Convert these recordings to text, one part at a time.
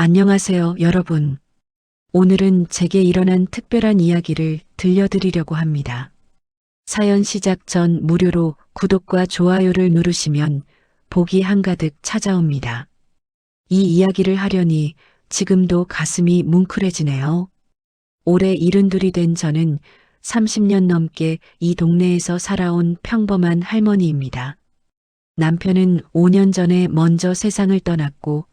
안녕하세요, 여러분. 오늘은 제게 일어난 특별한 이야기를 들려드리려고 합니다. 사연 시작 전 무료로 구독과 좋아요를 누르시면 복이 한가득 찾아옵니다. 이 이야기를 하려니 지금도 가슴이 뭉클해지네요. 올해 72이 된 저는 30년 넘게 이 동네에서 살아온 평범한 할머니입니다. 남편은 5년 전에 먼저 세상을 떠났고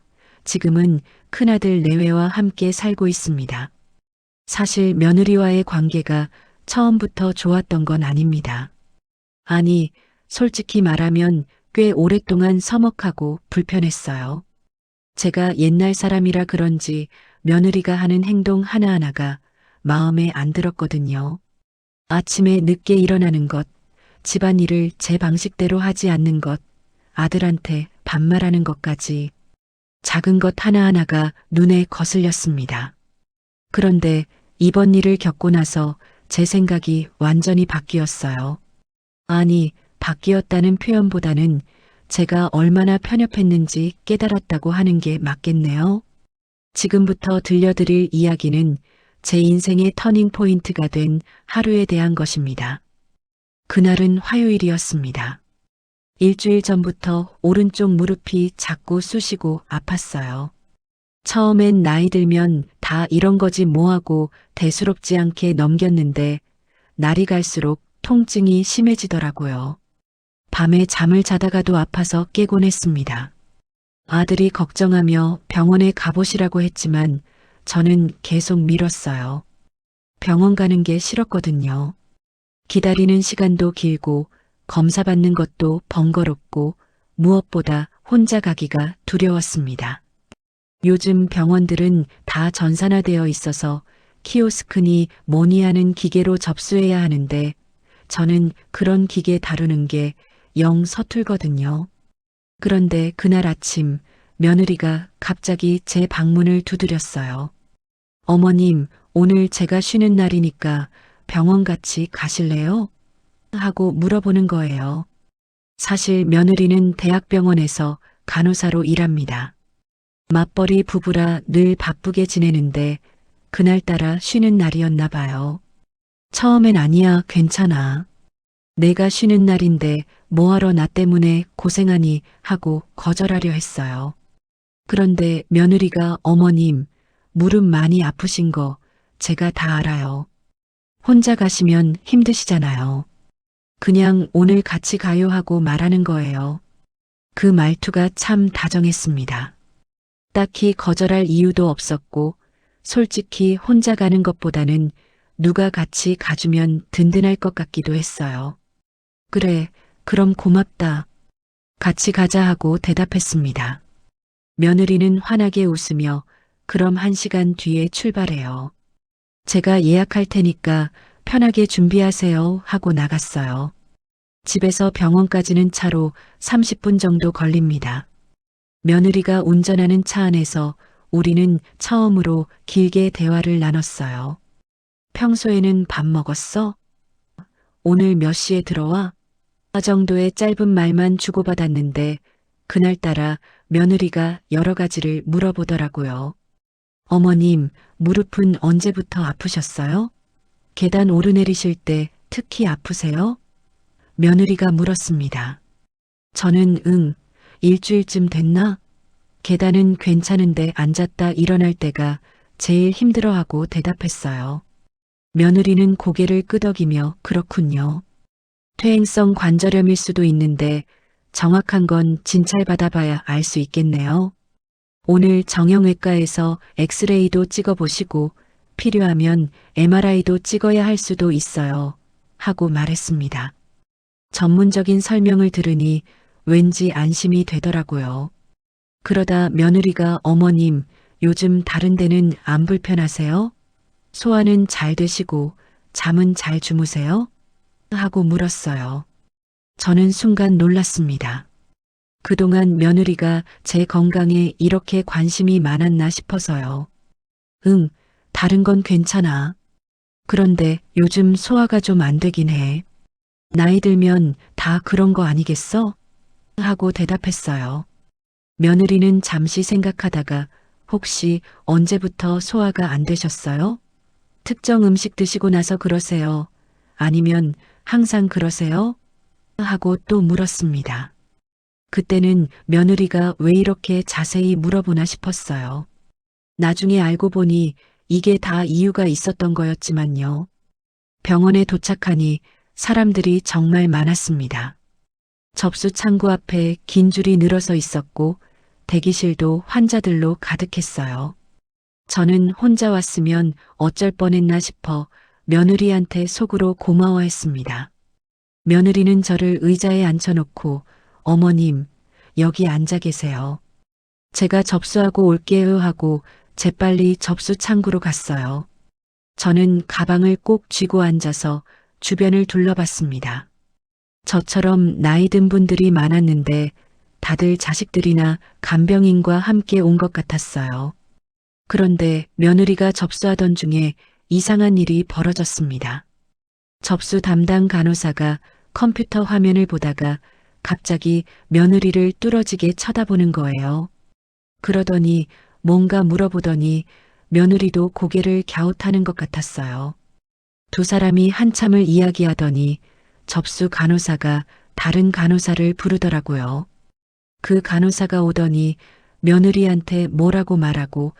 지금은 큰아들 내외와 함께 살고 있습니다. 사실 며느리와의 관계가 처음부터 좋았던 건 아닙니다. 아니, 솔직히 말하면 꽤 오랫동안 서먹하고 불편했어요. 제가 옛날 사람이라 그런지 며느리가 하는 행동 하나하나가 마음에 안 들었거든요. 아침에 늦게 일어나는 것, 집안일을 제 방식대로 하지 않는 것, 아들한테 반말하는 것까지 작은 것 하나하나가 눈에 거슬렸습니다. 그런데 이번 일을 겪고 나서 제 생각이 완전히 바뀌었어요. 아니, 바뀌었다는 표현보다는 제가 얼마나 편협했는지 깨달았다고 하는 게 맞겠네요. 지금부터 들려드릴 이야기는 제 인생의 터닝 포인트가 된 하루에 대한 것입니다. 그날은 화요일이었습니다. 일주일 전부터 오른쪽 무릎이 자꾸 쑤시고 아팠어요. 처음엔 나이 들면 다 이런 거지 뭐하고 대수롭지 않게 넘겼는데 날이 갈수록 통증이 심해지더라고요. 밤에 잠을 자다가도 아파서 깨곤 했습니다. 아들이 걱정하며 병원에 가보시라고 했지만 저는 계속 미뤘어요. 병원 가는 게 싫었거든요. 기다리는 시간도 길고 검사 받는 것도 번거롭고 무엇보다 혼자 가기가 두려웠습니다. 요즘 병원들은 다 전산화되어 있어서 키오스크니 뭐니 하는 기계로 접수해야 하는데 저는 그런 기계 다루는 게 영 서툴거든요. 그런데 그날 아침 며느리가 갑자기 제 방문을 두드렸어요. 어머님, 오늘 제가 쉬는 날이니까 병원 같이 가실래요? 하고 물어보는 거예요. 사실 며느리는 대학병원에서 간호사로 일합니다. 맞벌이 부부라 늘 바쁘게 지내는데 그날따라 쉬는 날이었나 봐요. 처음엔 아니야, 괜찮아. 내가 쉬는 날인데 뭐하러 나 때문에 고생하니 하고 거절하려 했어요. 그런데 며느리가 어머님, 무릎 많이 아프신 거 제가 다 알아요. 혼자 가시면 힘드시잖아요. 그냥 오늘 같이 가요 하고 말하는 거예요. 그 말투가 참 다정했습니다. 딱히 거절할 이유도 없었고 솔직히 혼자 가는 것보다는 누가 같이 가주면 든든할 것 같기도 했어요. 그래, 그럼 고맙다. 같이 가자 하고 대답했습니다. 며느리는 환하게 웃으며 그럼 1시간 뒤에 출발해요. 제가 예약할 테니까 편하게 준비하세요 하고 나갔어요. 집에서 병원까지는 차로 30분 정도 걸립니다. 며느리가 운전하는 차 안에서 우리는 처음으로 길게 대화를 나눴어요. 평소에는 밥 먹었어? 오늘 몇 시에 들어와? 정도의 짧은 말만 주고받았는데 그날따라 며느리가 여러 가지를 물어보더라고요. 어머님, 무릎은 언제부터 아프셨어요? 계단 오르내리실 때 특히 아프세요? 며느리가 물었습니다. 저는 일주일쯤 됐나? 계단은 괜찮은데 앉았다 일어날 때가 제일 힘들어하고 대답했어요. 며느리는 고개를 끄덕이며 그렇군요. 퇴행성 관절염일 수도 있는데 정확한 건 진찰받아 봐야 알 수 있겠네요. 오늘 정형외과에서 엑스레이도 찍어보시고 필요하면 MRI도 찍어야 할 수도 있어요. 하고 말했습니다. 전문적인 설명을 들으니 왠지 안심이 되더라고요. 그러다 며느리가 어머님, 요즘 다른 데는 안 불편하세요? 소화는 잘 되시고 잠은 잘 주무세요? 하고 물었어요. 저는 순간 놀랐습니다. 그동안 며느리가 제 건강에 이렇게 관심이 많았나 싶어서요. 다른 건 괜찮아. 그런데 요즘 소화가 좀 안 되긴 해. 나이 들면 다 그런 거 아니겠어? 하고 대답했어요. 며느리는 잠시 생각하다가 혹시 언제부터 소화가 안 되셨어요? 특정 음식 드시고 나서 그러세요? 아니면 항상 그러세요? 하고 또 물었습니다. 그때는 며느리가 왜 이렇게 자세히 물어보나 싶었어요. 나중에 알고 보니 이게 다 이유가 있었던 거였지만요. 병원에 도착하니 사람들이 정말 많았습니다. 접수 창구 앞에 긴 줄이 늘어서 있었고 대기실도 환자들로 가득했어요. 저는 혼자 왔으면 어쩔 뻔했나 싶어 며느리한테 속으로 고마워했습니다. 며느리는 저를 의자에 앉혀놓고 어머님, 여기 앉아 계세요. 제가 접수하고 올게요 하고 재빨리 접수 창구로 갔어요. 저는 가방을 꼭 쥐고 앉아서 주변을 둘러봤습니다. 저처럼 나이 든 분들이 많았는데 다들 자식들이나 간병인과 함께 온 것 같았어요. 그런데 며느리가 접수하던 중에 이상한 일이 벌어졌습니다. 접수 담당 간호사가 컴퓨터 화면을 보다가 갑자기 며느리를 뚫어지게 쳐다보는 거예요. 그러더니 뭔가 물어보더니 며느리도 고개를 갸웃하는 것 같았어요. 두 사람이 한참을 이야기하더니 접수 간호사가 다른 간호사를 부르더라고요. 그 간호사가 오더니 며느리한테 뭐라고 말하고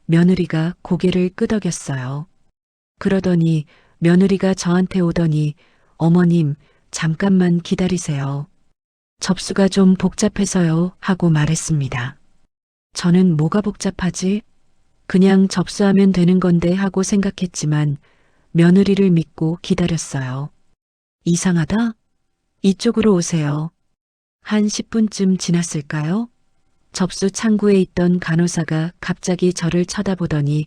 며느리가 고개를 끄덕였어요. 그러더니 며느리가 저한테 오더니 어머님 잠깐만 기다리세요. 접수가 좀 복잡해서요 하고 말했습니다. 저는 뭐가 복잡하지? 그냥 접수하면 되는 건데 하고 생각했지만 며느리를 믿고 기다렸어요. 이상하다? 이쪽으로 오세요. 한 10분쯤 지났을까요? 접수 창구에 있던 간호사가 갑자기 저를 쳐다보더니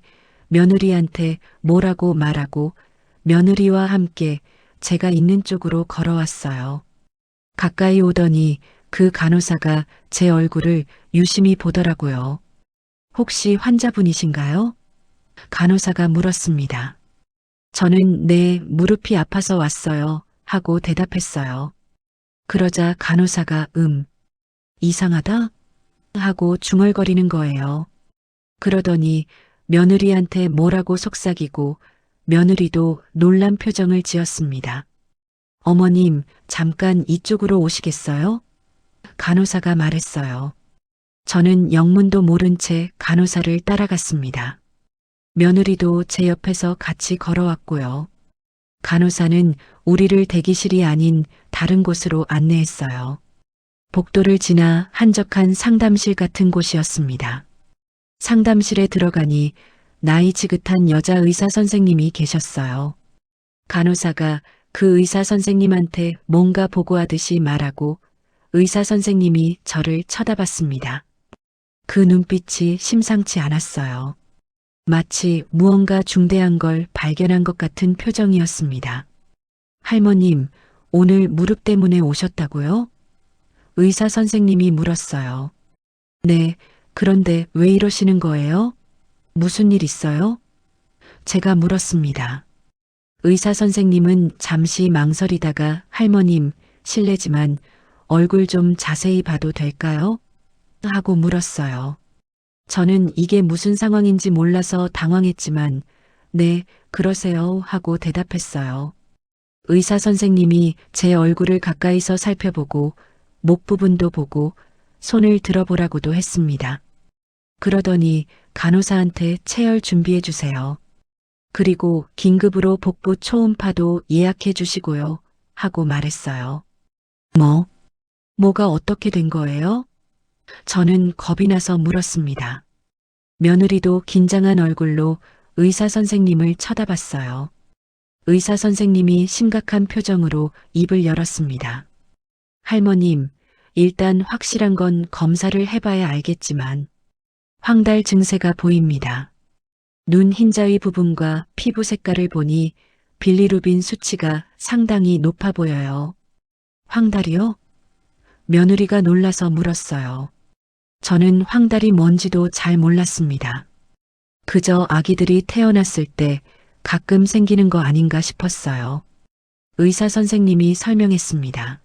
며느리한테 뭐라고 말하고 며느리와 함께 제가 있는 쪽으로 걸어왔어요. 가까이 오더니 그 간호사가 제 얼굴을 유심히 보더라고요. 혹시 환자분이신가요? 간호사가 물었습니다. 저는 네, 무릎이 아파서 왔어요 하고 대답했어요. 그러자 간호사가 이상하다? 하고 중얼거리는 거예요. 그러더니 며느리한테 뭐라고 속삭이고 며느리도 놀란 표정을 지었습니다. 어머님, 잠깐 이쪽으로 오시겠어요? 간호사가 말했어요. 저는 영문도 모른 채 간호사를 따라갔습니다. 며느리도 제 옆에서 같이 걸어왔고요. 간호사는 우리를 대기실이 아닌 다른 곳으로 안내했어요. 복도를 지나 한적한 상담실 같은 곳이었습니다. 상담실에 들어가니 나이 지긋한 여자 의사 선생님이 계셨어요. 간호사가 그 의사 선생님한테 뭔가 보고하듯이 말하고 의사 선생님이 저를 쳐다봤습니다. 그 눈빛이 심상치 않았어요. 마치 무언가 중대한 걸 발견한 것 같은 표정이었습니다. 할머님, 오늘 무릎 때문에 오셨다고요? 의사 선생님이 물었어요. 네, 그런데 왜 이러시는 거예요? 무슨 일 있어요? 제가 물었습니다. 의사 선생님은 잠시 망설이다가 할머님, 실례지만 얼굴 좀 자세히 봐도 될까요? 하고 물었어요. 저는 이게 무슨 상황인지 몰라서 당황했지만 네, 그러세요 하고 대답했어요. 의사 선생님이 제 얼굴을 가까이서 살펴보고 목 부분도 보고 손을 들어보라고도 했습니다. 그러더니 간호사한테 체열 준비해 주세요. 그리고 긴급으로 복부 초음파도 예약해 주시고요 하고 말했어요. 뭐가 어떻게 된 거예요? 저는 겁이 나서 물었습니다. 며느리도 긴장한 얼굴로 의사 선생님을 쳐다봤어요. 의사 선생님이 심각한 표정으로 입을 열었습니다. 할머님, 일단 확실한 건 검사를 해봐야 알겠지만 황달 증세가 보입니다. 눈 흰자위 부분과 피부 색깔을 보니 빌리루빈 수치가 상당히 높아 보여요. 황달이요? 며느리가 놀라서 물었어요. 저는 황달이 뭔지도 잘 몰랐습니다. 그저 아기들이 태어났을 때 가끔 생기는 거 아닌가 싶었어요. 의사 선생님이 설명했습니다.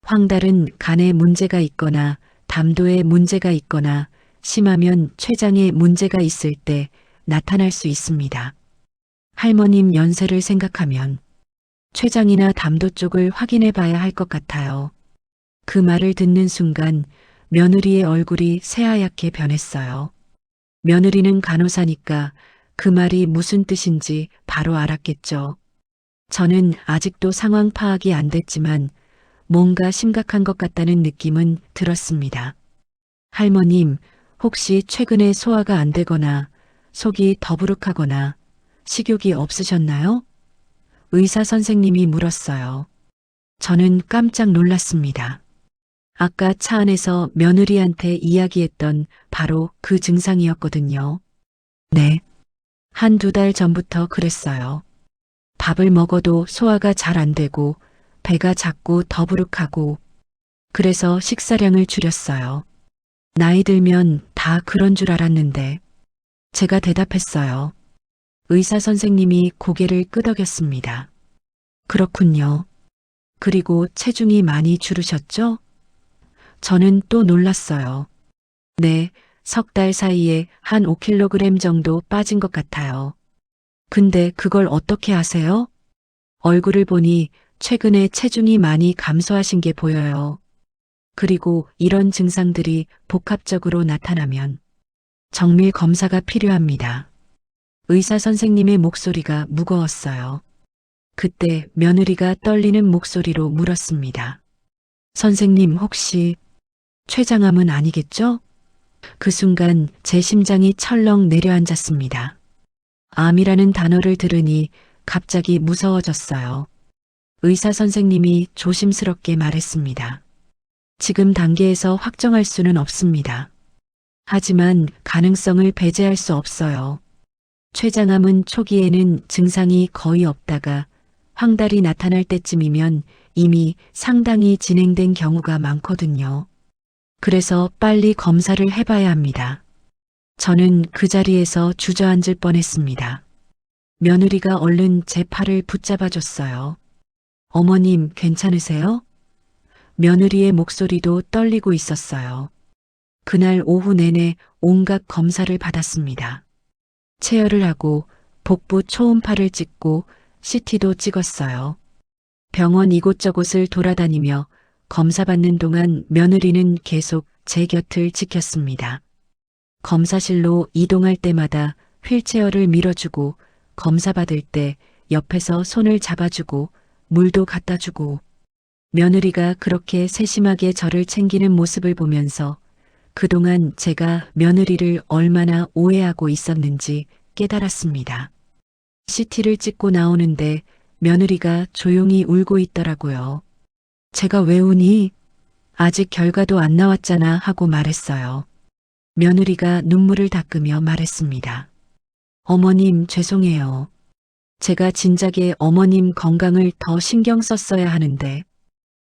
황달은 간에 문제가 있거나 담도에 문제가 있거나 심하면 췌장에 문제가 있을 때 나타날 수 있습니다. 할머님 연세를 생각하면 췌장이나 담도 쪽을 확인해 봐야 할 것 같아요. 그 말을 듣는 순간 며느리의 얼굴이 새하얗게 변했어요. 며느리는 간호사니까 그 말이 무슨 뜻인지 바로 알았겠죠. 저는 아직도 상황 파악이 안 됐지만 뭔가 심각한 것 같다는 느낌은 들었습니다. 할머님, 혹시 최근에 소화가 안 되거나 속이 더부룩하거나 식욕이 없으셨나요? 의사 선생님이 물었어요. 저는 깜짝 놀랐습니다. 아까 차 안에서 며느리한테 이야기했던 바로 그 증상이었거든요. 네. 한두 달 전부터 그랬어요. 밥을 먹어도 소화가 잘 안 되고 배가 자꾸 더부룩하고 그래서 식사량을 줄였어요. 나이 들면 다 그런 줄 알았는데 제가 대답했어요. 의사 선생님이 고개를 끄덕였습니다. 그렇군요. 그리고 체중이 많이 줄으셨죠? 저는 또 놀랐어요. 네, 석 달 사이에 한 5kg 정도 빠진 것 같아요. 근데 그걸 어떻게 아세요? 얼굴을 보니 최근에 체중이 많이 감소하신 게 보여요. 그리고 이런 증상들이 복합적으로 나타나면 정밀 검사가 필요합니다. 의사 선생님의 목소리가 무거웠어요. 그때 며느리가 떨리는 목소리로 물었습니다. 선생님 혹시 췌장암은 아니겠죠? 그 순간 제 심장이 철렁 내려앉았습니다. 암이라는 단어를 들으니 갑자기 무서워졌어요. 의사 선생님이 조심스럽게 말했습니다. 지금 단계에서 확정할 수는 없습니다. 하지만 가능성을 배제할 수 없어요. 췌장암은 초기에는 증상이 거의 없다가 황달이 나타날 때쯤이면 이미 상당히 진행된 경우가 많거든요. 그래서 빨리 검사를 해봐야 합니다. 저는 그 자리에서 주저앉을 뻔했습니다. 며느리가 얼른 제 팔을 붙잡아줬어요. 어머님 괜찮으세요? 며느리의 목소리도 떨리고 있었어요. 그날 오후 내내 온갖 검사를 받았습니다. 체열을 하고 복부 초음파를 찍고 CT도 찍었어요. 병원 이곳저곳을 돌아다니며 검사받는 동안 며느리는 계속 제 곁을 지켰습니다. 검사실로 이동할 때마다 휠체어를 밀어주고 검사받을 때 옆에서 손을 잡아주고 물도 갖다 주고 며느리가 그렇게 세심하게 저를 챙기는 모습을 보면서 그동안 제가 며느리를 얼마나 오해하고 있었는지 깨달았습니다. CT를 찍고 나오는데 며느리가 조용히 울고 있더라고요. 제가 왜 우니? 아직 결과도 안 나왔잖아 하고 말했어요. 며느리가 눈물을 닦으며 말했습니다. 어머님 죄송해요. 제가 진작에 어머님 건강을 더 신경 썼어야 하는데.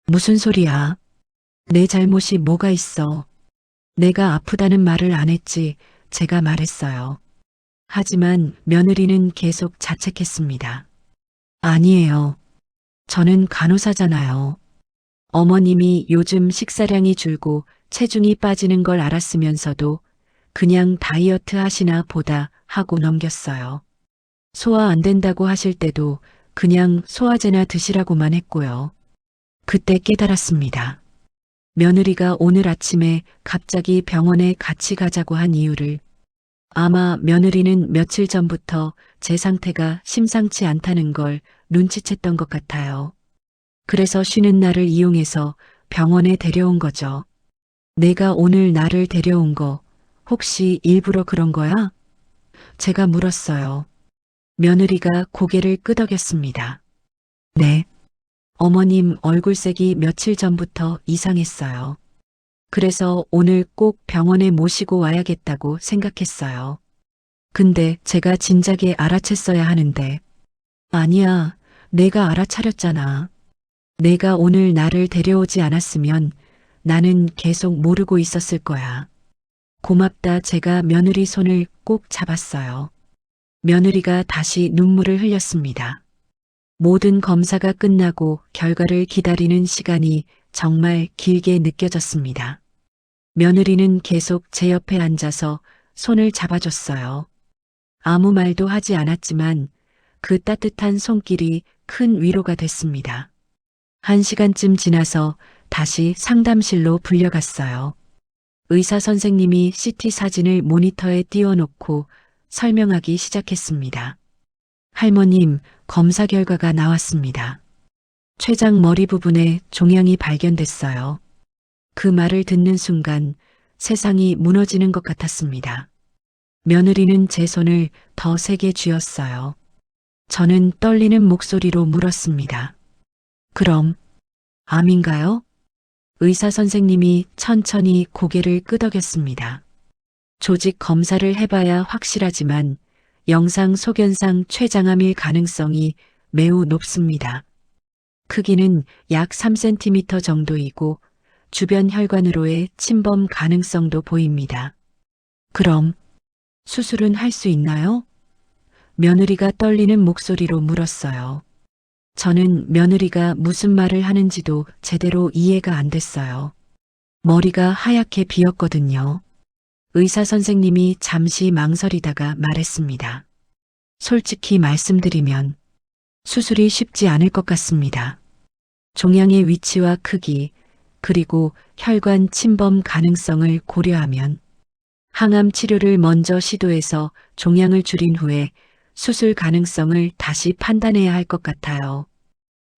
무슨 소리야? 내 잘못이 뭐가 있어? 내가 아프다는 말을 안 했지 제가 말했어요. 하지만 며느리는 계속 자책했습니다. 아니에요. 저는 간호사잖아요. 어머님이 요즘 식사량이 줄고 체중이 빠지는 걸 알았으면서도 그냥 다이어트 하시나 보다 하고 넘겼어요. 소화 안 된다고 하실 때도 그냥 소화제나 드시라고만 했고요. 그때 깨달았습니다. 며느리가 오늘 아침에 갑자기 병원에 같이 가자고 한 이유를. 아마 며느리는 며칠 전부터 제 상태가 심상치 않다는 걸 눈치챘던 것 같아요. 그래서 쉬는 날을 이용해서 병원에 데려온 거죠. 내가 오늘 나를 데려온 거 혹시 일부러 그런 거야? 제가 물었어요. 며느리가 고개를 끄덕였습니다. 네. 어머님 얼굴색이 며칠 전부터 이상했어요. 그래서 오늘 꼭 병원에 모시고 와야겠다고 생각했어요. 근데 제가 진작에 알아챘어야 하는데. 아니야, 내가 알아차렸잖아. 내가 오늘 나를 데려오지 않았으면 나는 계속 모르고 있었을 거야. 고맙다. 제가 며느리 손을 꼭 잡았어요. 며느리가 다시 눈물을 흘렸습니다. 모든 검사가 끝나고 결과를 기다리는 시간이 정말 길게 느껴졌습니다. 며느리는 계속 제 옆에 앉아서 손을 잡아줬어요. 아무 말도 하지 않았지만 그 따뜻한 손길이 큰 위로가 됐습니다. 1시간쯤 지나서 다시 상담실로 불려갔어요. 의사 선생님이 CT 사진을 모니터에 띄워놓고 설명하기 시작했습니다. 할머님, 검사 결과가 나왔습니다. 췌장 머리 부분에 종양이 발견됐어요. 그 말을 듣는 순간 세상이 무너지는 것 같았습니다. 며느리는 제 손을 더 세게 쥐었어요. 저는 떨리는 목소리로 물었습니다. 그럼 암인가요? 의사 선생님이 천천히 고개를 끄덕였습니다. 조직 검사를 해봐야 확실하지만 영상 소견상 췌장암일 가능성이 매우 높습니다. 크기는 약 3cm 정도이고 주변 혈관으로의 침범 가능성도 보입니다. 그럼 수술은 할 수 있나요? 며느리가 떨리는 목소리로 물었어요. 저는 며느리가 무슨 말을 하는지도 제대로 이해가 안 됐어요. 머리가 하얗게 비었거든요. 의사 선생님이 잠시 망설이다가 말했습니다. 솔직히 말씀드리면 수술이 쉽지 않을 것 같습니다. 종양의 위치와 크기, 그리고 혈관 침범 가능성을 고려하면 항암 치료를 먼저 시도해서 종양을 줄인 후에 수술 가능성을 다시 판단해야 할 것 같아요.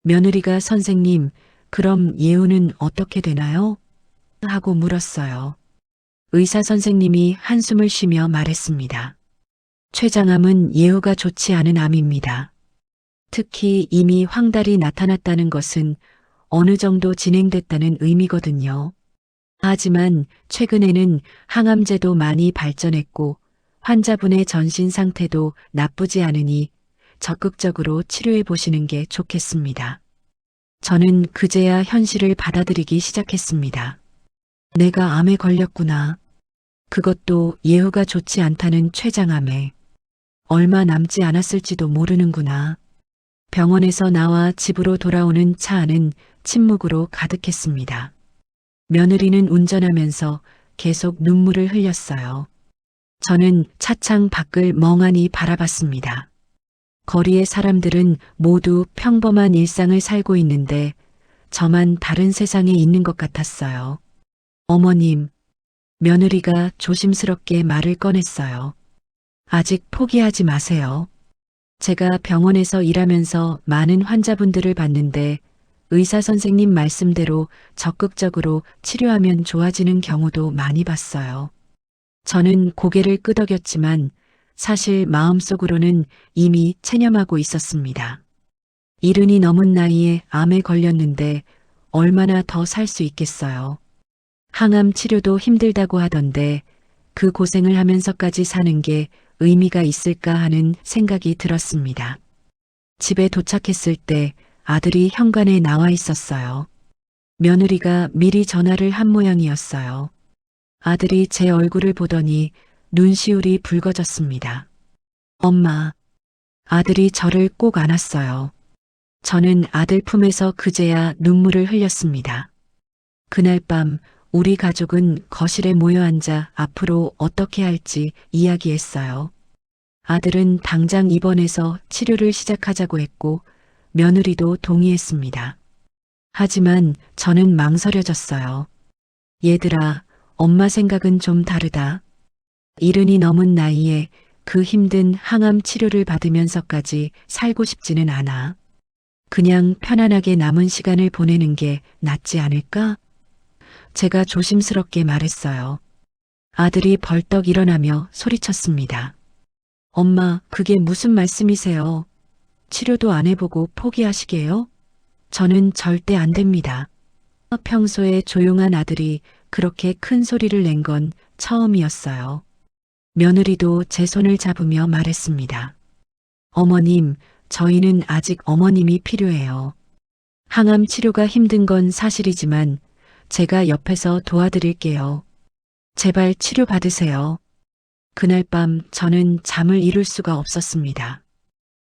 며느리가 선생님, 그럼 예후는 어떻게 되나요? 하고 물었어요. 의사 선생님이 한숨을 쉬며 말했습니다. 췌장암은 예후가 좋지 않은 암입니다. 특히 이미 황달이 나타났다는 것은 어느 정도 진행됐다는 의미거든요. 하지만 최근에는 항암제도 많이 발전했고 환자분의 전신 상태도 나쁘지 않으니 적극적으로 치료해 보시는 게 좋겠습니다. 저는 그제야 현실을 받아들이기 시작했습니다. 내가 암에 걸렸구나. 그것도 예후가 좋지 않다는 췌장암에. 얼마 남지 않았을지도 모르는구나. 병원에서 나와 집으로 돌아오는 차 안은 침묵으로 가득했습니다. 며느리는 운전하면서 계속 눈물을 흘렸어요. 저는 차창 밖을 멍하니 바라봤습니다. 거리의 사람들은 모두 평범한 일상을 살고 있는데 저만 다른 세상에 있는 것 같았어요. 어머님, 며느리가 조심스럽게 말을 꺼냈어요. 아직 포기하지 마세요. 제가 병원에서 일하면서 많은 환자분들을 봤는데 의사 선생님 말씀대로 적극적으로 치료하면 좋아지는 경우도 많이 봤어요. 저는 고개를 끄덕였지만 사실 마음속으로는 이미 체념하고 있었습니다. 70이 넘은 나이에 암에 걸렸는데 얼마나 더 살 수 있겠어요. 항암 치료도 힘들다고 하던데 그 고생을 하면서까지 사는 게 의미가 있을까 하는 생각이 들었습니다. 집에 도착했을 때 아들이 현관에 나와 있었어요. 며느리가 미리 전화를 한 모양이었어요. 아들이 제 얼굴을 보더니 눈시울이 붉어졌습니다. 엄마, 아들이 저를 꼭 안았어요. 저는 아들 품에서 그제야 눈물을 흘렸습니다. 그날 밤 우리 가족은 거실에 모여 앉아 앞으로 어떻게 할지 이야기했어요. 아들은 당장 입원해서 치료를 시작하자고 했고 며느리도 동의했습니다. 하지만 저는 망설여졌어요. 얘들아, 엄마 생각은 좀 다르다. 70이 넘은 나이에 그 힘든 항암 치료를 받으면서까지 살고 싶지는 않아. 그냥 편안하게 남은 시간을 보내는 게 낫지 않을까? 제가 조심스럽게 말했어요. 아들이 벌떡 일어나며 소리쳤습니다. 엄마, 그게 무슨 말씀이세요? 치료도 안 해보고 포기하시게요? 저는 절대 안 됩니다. 평소에 조용한 아들이 그렇게 큰 소리를 낸 건 처음이었어요. 며느리도 제 손을 잡으며 말했습니다. 어머님, 저희는 아직 어머님이 필요해요. 항암 치료가 힘든 건 사실이지만 제가 옆에서 도와드릴게요. 제발 치료받으세요. 그날 밤 저는 잠을 이룰 수가 없었습니다.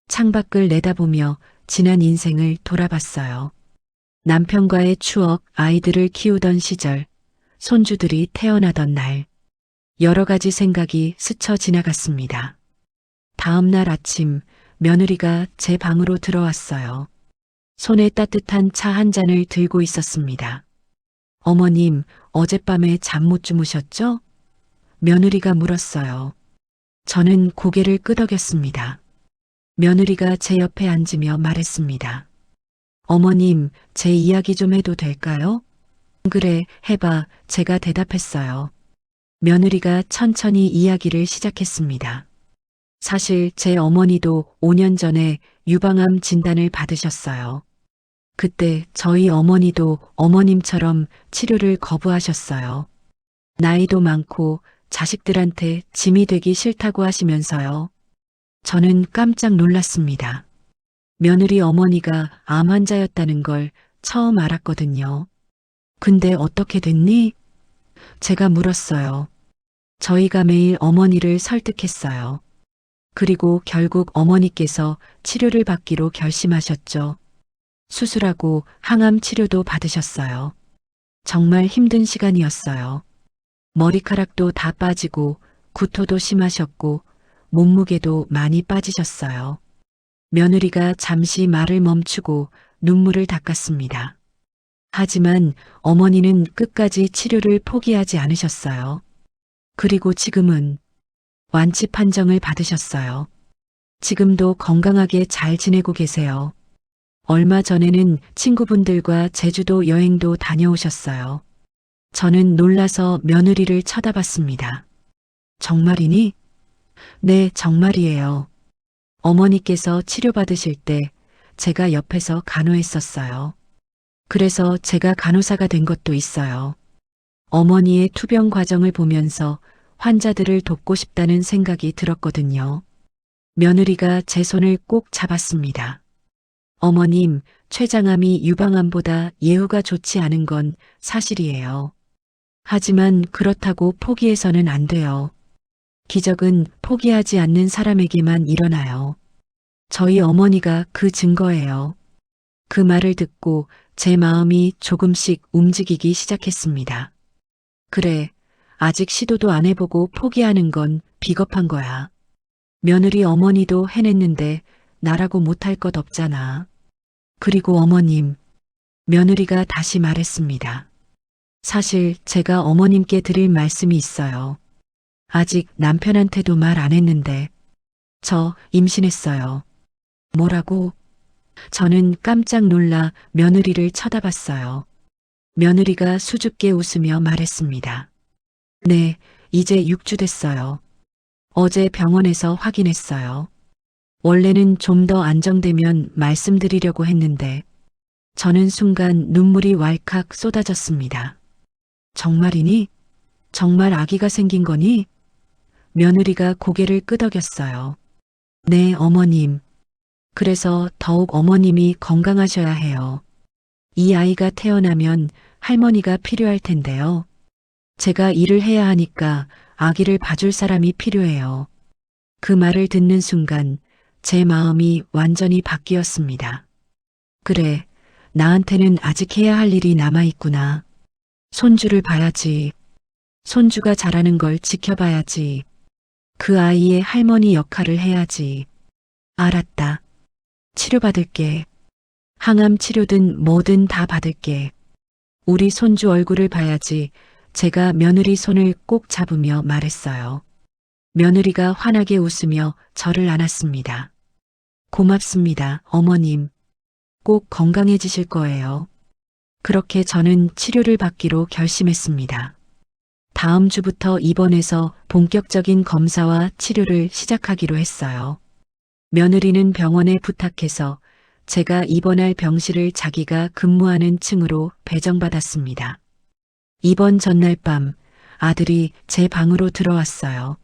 창밖을 내다보며 지난 인생을 돌아봤어요. 남편과의 추억, 아이들을 키우던 시절, 손주들이 태어나던 날, 여러 가지 생각이 스쳐 지나갔습니다. 다음 날 아침, 며느리가 제 방으로 들어왔어요. 손에 따뜻한 차 한 잔을 들고 있었습니다. 어머님, 어젯밤에 잠 못 주무셨죠? 며느리가 물었어요. 저는 고개를 끄덕였습니다. 며느리가 제 옆에 앉으며 말했습니다. 어머님, 제 이야기 좀 해도 될까요? 그래, 해봐, 제가 대답했어요. 며느리가 천천히 이야기를 시작했습니다. 사실 제 어머니도 5년 전에 유방암 진단을 받으셨어요. 그때 저희 어머니도 어머님처럼 치료를 거부하셨어요. 나이도 많고 자식들한테 짐이 되기 싫다고 하시면서요. 저는 깜짝 놀랐습니다. 며느리 어머니가 암 환자였다는 걸 처음 알았거든요. 근데 어떻게 됐니? 제가 물었어요. 저희가 매일 어머니를 설득했어요. 그리고 결국 어머니께서 치료를 받기로 결심하셨죠. 수술하고 항암 치료도 받으셨어요. 정말 힘든 시간이었어요. 머리카락도 다 빠지고 구토도 심하셨고 몸무게도 많이 빠지셨어요. 며느리가 잠시 말을 멈추고 눈물을 닦았습니다. 하지만 어머니는 끝까지 치료를 포기하지 않으셨어요. 그리고 지금은 완치 판정을 받으셨어요. 지금도 건강하게 잘 지내고 계세요. 얼마 전에는 친구분들과 제주도 여행도 다녀오셨어요. 저는 놀라서 며느리를 쳐다봤습니다. 정말이니? 네, 정말이에요. 어머니께서 치료받으실 때 제가 옆에서 간호했었어요. 그래서 제가 간호사가 된 것도 있어요. 어머니의 투병 과정을 보면서 환자들을 돕고 싶다는 생각이 들었거든요. 며느리가 제 손을 꼭 잡았습니다. 어머님, 췌장암이 유방암보다 예후가 좋지 않은 건 사실이에요. 하지만 그렇다고 포기해서는 안 돼요. 기적은 포기하지 않는 사람에게만 일어나요. 저희 어머니가 그 증거예요. 그 말을 듣고 제 마음이 조금씩 움직이기 시작했습니다. 그래, 아직 시도도 안 해보고 포기하는 건 비겁한 거야. 며느리 어머니도 해냈는데 나라고 못할 것 없잖아. 그리고 어머님, 며느리가 다시 말했습니다. 사실 제가 어머님께 드릴 말씀이 있어요. 아직 남편한테도 말 안 했는데 저 임신했어요. 뭐라고? 저는 깜짝 놀라 며느리를 쳐다봤어요. 며느리가 수줍게 웃으며 말했습니다. 네, 이제 6주 됐어요. 어제 병원에서 확인했어요. 원래는 좀 더 안정되면 말씀드리려고 했는데 저는 순간 눈물이 왈칵 쏟아졌습니다. 정말이니? 정말 아기가 생긴 거니? 며느리가 고개를 끄덕였어요. 네, 어머님. 그래서 더욱 어머님이 건강하셔야 해요. 이 아이가 태어나면 할머니가 필요할 텐데요. 제가 일을 해야 하니까 아기를 봐줄 사람이 필요해요. 그 말을 듣는 순간 제 마음이 완전히 바뀌었습니다. 그래, 나한테는 아직 해야 할 일이 남아있구나. 손주를 봐야지. 손주가 자라는 걸 지켜봐야지. 그 아이의 할머니 역할을 해야지. 알았다. 치료받을게. 항암 치료든 뭐든 다 받을게. 우리 손주 얼굴을 봐야지. 제가 며느리 손을 꼭 잡으며 말했어요. 며느리가 환하게 웃으며 저를 안았습니다. 고맙습니다, 어머님. 꼭 건강해지실 거예요. 그렇게 저는 치료를 받기로 결심했습니다. 다음 주부터 입원해서 본격적인 검사와 치료를 시작하기로 했어요. 며느리는 병원에 부탁해서 제가 입원할 병실을 자기가 근무하는 층으로 배정받았습니다. 입원 전날 밤 아들이 제 방으로 들어왔어요.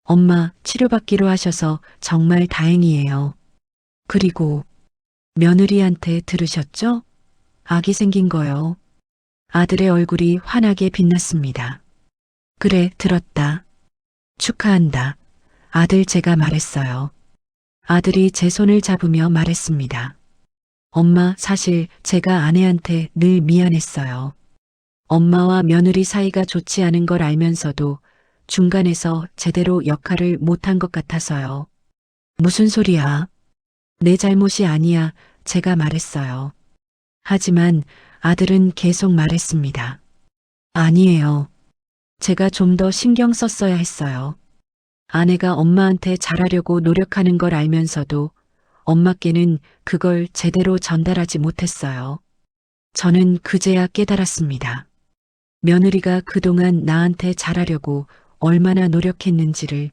엄마, 치료받기로 하셔서 정말 다행이에요. 그리고 며느리한테 들으셨죠? 아기 생긴 거요. 아들의 얼굴이 환하게 빛났습니다. 그래, 들었다. 축하한다. 아들, 제가 말했어요. 아들이 제 손을 잡으며 말했습니다. 엄마, 사실 제가 아내한테 늘 미안했어요. 엄마와 며느리 사이가 좋지 않은 걸 알면서도 중간에서 제대로 역할을 못한 것 같아서요. 무슨 소리야? 내 잘못이 아니야. 제가 말했어요. 하지만 아들은 계속 말했습니다. 아니에요. 제가 좀 더 신경 썼어야 했어요. 아내가 엄마한테 잘하려고 노력하는 걸 알면서도 엄마께는 그걸 제대로 전달하지 못했어요. 저는 그제야 깨달았습니다. 며느리가 그동안 나한테 잘하려고 얼마나 노력했는지를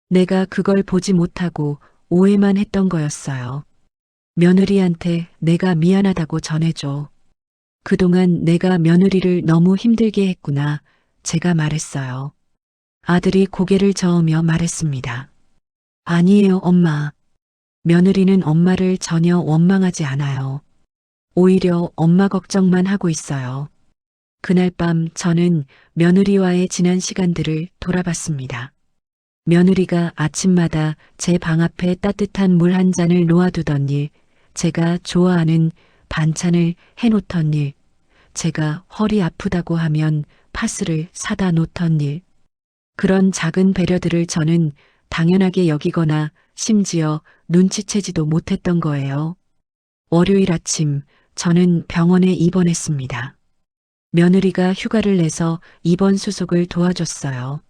내가 그걸 보지 못하고 오해만 했던 거였어요. 며느리한테 내가 미안하다고 전해줘. 그동안 내가 며느리를 너무 힘들게 했구나. 제가 말했어요. 아들이 고개를 저으며 말했습니다. 아니에요, 엄마. 며느리는 엄마를 전혀 원망하지 않아요. 오히려 엄마 걱정만 하고 있어요. 그날 밤 저는 며느리와의 지난 시간들을 돌아봤습니다. 며느리가 아침마다 제 방 앞에 따뜻한 물 한 잔을 놓아두던 일, 제가 좋아하는 반찬을 해놓던 일, 제가 허리 아프다고 하면 파스를 사다 놓던 일, 그런 작은 배려들을 저는 당연하게 여기거나 심지어 눈치채지도 못했던 거예요. 월요일 아침 저는 병원에 입원했습니다. 며느리가 휴가를 내서 입원 수속을 도와줬어요.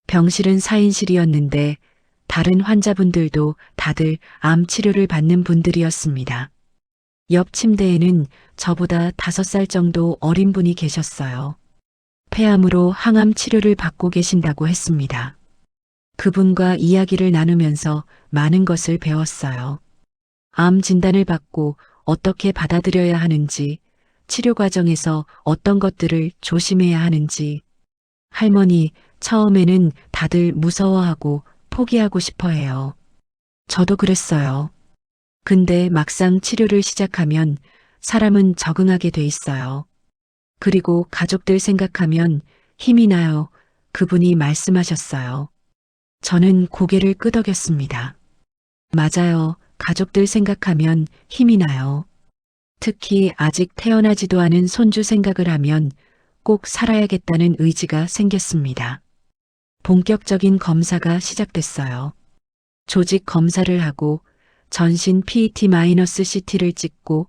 병실은 4인실이었는데 다른 환자분들도 다들 암 치료를 받는 분들이었습니다. 옆 침대에는 저보다 5살 정도 어린 분이 계셨어요. 폐암으로 항암 치료를 받고 계신다고 했습니다. 그분과 이야기를 나누면서 많은 것을 배웠어요. 암 진단을 받고 어떻게 받아들여야 하는지, 치료 과정에서 어떤 것들을 조심해야 하는지. 할머니, 처음에는 다들 무서워하고 포기하고 싶어 해요. 저도 그랬어요. 근데 막상 치료를 시작하면 사람은 적응하게 돼 있어요. 그리고 가족들 생각하면 힘이 나요. 그분이 말씀하셨어요. 저는 고개를 끄덕였습니다. 맞아요. 가족들 생각하면 힘이 나요. 특히 아직 태어나지도 않은 손주 생각을 하면 꼭 살아야겠다는 의지가 생겼습니다. 본격적인 검사가 시작됐어요. 조직 검사를 하고 전신 PET-CT를 찍고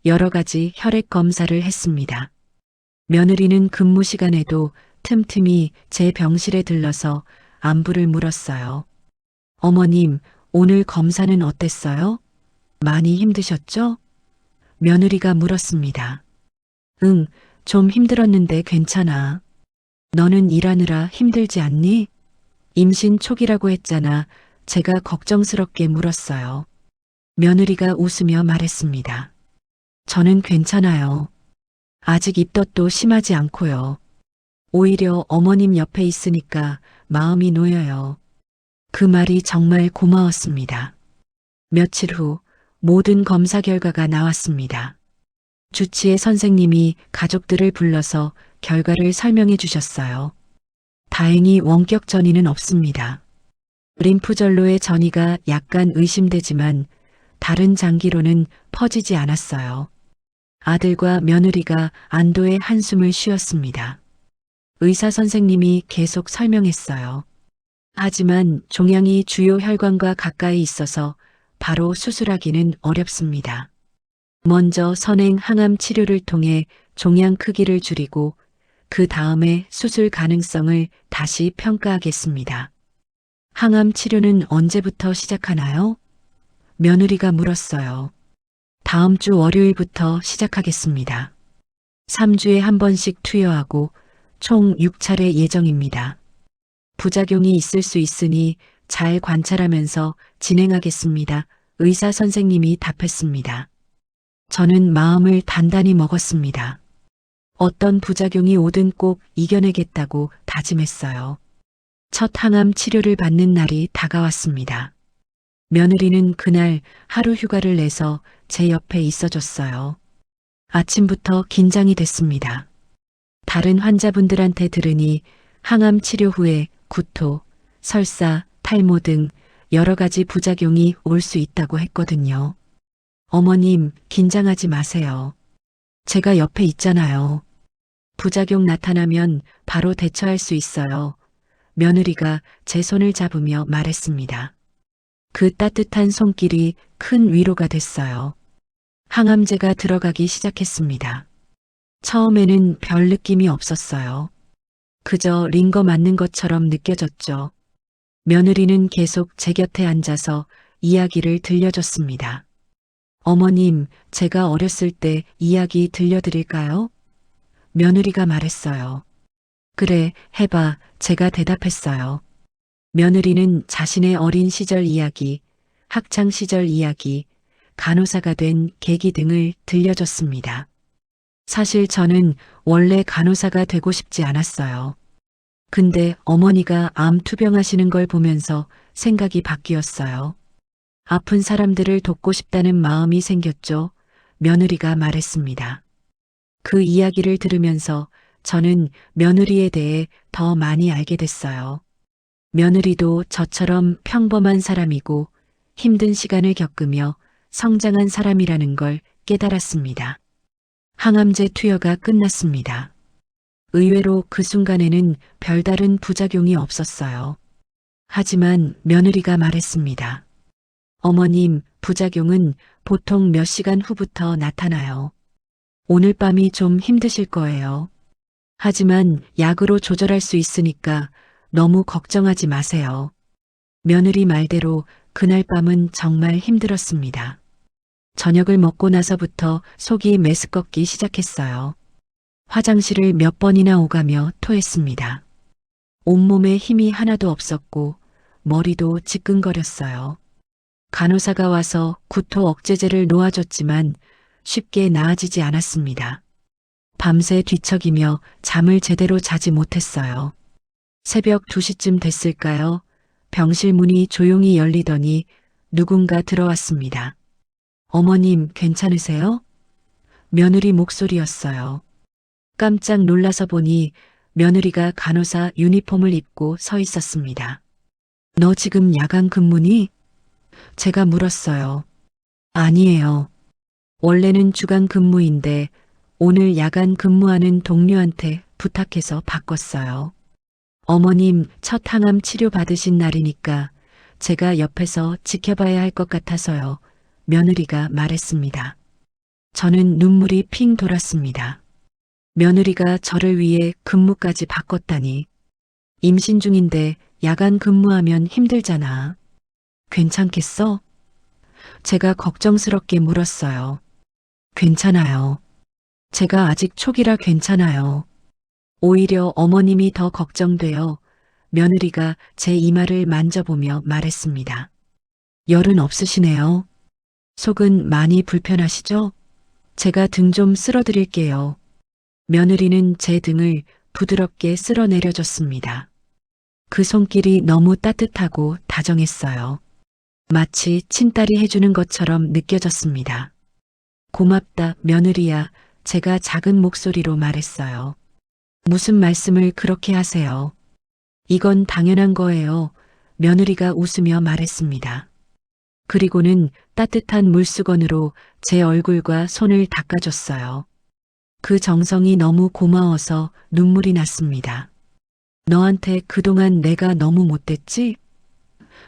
여러 가지 혈액 검사를 했습니다. 며느리는 근무 시간에도 틈틈이 제 병실에 들러서 안부를 물었어요. 어머님, 오늘 검사는 어땠어요? 많이 힘드셨죠? 며느리가 물었습니다. 응, 좀 힘들었는데 괜찮아. 너는 일하느라 힘들지 않니? 임신 초기라고 했잖아. 제가 걱정스럽게 물었어요. 며느리가 웃으며 말했습니다. 저는 괜찮아요. 아직 입덧도 심하지 않고요. 오히려 어머님 옆에 있으니까 마음이 놓여요. 그 말이 정말 고마웠습니다. 며칠 후 모든 검사 결과가 나왔습니다. 주치의 선생님이 가족들을 불러서 결과를 설명해 주셨어요. 다행히 원격 전이는 없습니다. 림프절로의 전이가 약간 의심되지만 다른 장기로는 퍼지지 않았어요. 아들과 며느리가 안도의 한숨을 쉬었습니다. 의사 선생님이 계속 설명했어요. 하지만 종양이 주요 혈관과 가까이 있어서 바로 수술하기는 어렵습니다. 먼저 선행 항암 치료를 통해 종양 크기를 줄이고 그 다음에 수술 가능성을 다시 평가하겠습니다. 항암 치료는 언제부터 시작하나요? 며느리가 물었어요. 다음 주 월요일부터 시작하겠습니다. 3주에 한 번씩 투여하고 총 6차례 예정입니다. 부작용이 있을 수 있으니 잘 관찰하면서 진행하겠습니다. 의사 선생님이 답했습니다. 저는 마음을 단단히 먹었습니다. 어떤 부작용이 오든 꼭 이겨내겠다고 다짐했어요. 첫 항암 치료를 받는 날이 다가왔습니다. 며느리는 그날 하루 휴가를 내서 제 옆에 있어줬어요. 아침부터 긴장이 됐습니다. 다른 환자분들한테 들으니 항암 치료 후에 구토, 설사, 탈모 등 여러 가지 부작용이 올 수 있다고 했거든요. 어머님, 긴장하지 마세요. 제가 옆에 있잖아요. 부작용 나타나면 바로 대처할 수 있어요. 며느리가 제 손을 잡으며 말했습니다. 그 따뜻한 손길이 큰 위로가 됐어요. 항암제가 들어가기 시작했습니다. 처음에는 별 느낌이 없었어요. 그저 링거 맞는 것처럼 느껴졌죠. 며느리는 계속 제 곁에 앉아서 이야기를 들려줬습니다. 어머님, 제가 어렸을 때 이야기 들려드릴까요? 며느리가 말했어요. 그래, 해봐. 제가 대답했어요. 며느리는 자신의 어린 시절 이야기, 학창 시절 이야기, 간호사가 된 계기 등을 들려줬습니다. 사실 저는 원래 간호사가 되고 싶지 않았어요. 근데 어머니가 암 투병하시는 걸 보면서 생각이 바뀌었어요. 아픈 사람들을 돕고 싶다는 마음이 생겼죠. 며느리가 말했습니다. 그 이야기를 들으면서 저는 며느리에 대해 더 많이 알게 됐어요. 며느리도 저처럼 평범한 사람이고 힘든 시간을 겪으며 성장한 사람이라는 걸 깨달았습니다. 항암제 투여가 끝났습니다. 의외로 그 순간에는 별다른 부작용이 없었어요. 하지만 며느리가 말했습니다. 어머님, 부작용은 보통 몇 시간 후부터 나타나요. 오늘 밤이 좀 힘드실 거예요. 하지만 약으로 조절할 수 있으니까 너무 걱정하지 마세요. 며느리 말대로 그날 밤은 정말 힘들었습니다. 저녁을 먹고 나서부터 속이 메스껍기 시작했어요. 화장실을 몇 번이나 오가며 토했습니다. 온몸에 힘이 하나도 없었고 머리도 지끈거렸어요. 간호사가 와서 구토 억제제를 놓아줬지만 쉽게 나아지지 않았습니다. 밤새 뒤척이며 잠을 제대로 자지 못했어요. 새벽 2시쯤 됐을까요? 병실 문이 조용히 열리더니 누군가 들어왔습니다. 어머님, 괜찮으세요? 며느리 목소리였어요. 깜짝 놀라서 보니 며느리가 간호사 유니폼을 입고 서 있었습니다. 너 지금 야간 근무니? 제가 물었어요. 아니에요. 원래는 주간 근무인데 오늘 야간 근무하는 동료한테 부탁해서 바꿨어요. 어머님 첫 항암 치료 받으신 날이니까 제가 옆에서 지켜봐야 할 것 같아서요. 며느리가 말했습니다. 저는 눈물이 핑 돌았습니다. 며느리가 저를 위해 근무까지 바꿨다니. 임신 중인데 야간 근무하면 힘들잖아. 괜찮겠어? 제가 걱정스럽게 물었어요. 괜찮아요. 제가 아직 초기라 괜찮아요. 오히려 어머님이 더 걱정되어 며느리가 제 이마를 만져보며 말했습니다. 열은 없으시네요. 속은 많이 불편하시죠? 제가 등 좀 쓸어드릴게요. 며느리는 제 등을 부드럽게 쓸어내려줬습니다. 그 손길이 너무 따뜻하고 다정했어요. 마치 친딸이 해주는 것처럼 느껴졌습니다. 고맙다, 며느리야. 제가 작은 목소리로 말했어요. 무슨 말씀을 그렇게 하세요? 이건 당연한 거예요. 며느리가 웃으며 말했습니다. 그리고는 따뜻한 물수건으로 제 얼굴과 손을 닦아줬어요. 그 정성이 너무 고마워서 눈물이 났습니다. 너한테 그동안 내가 너무 못됐지?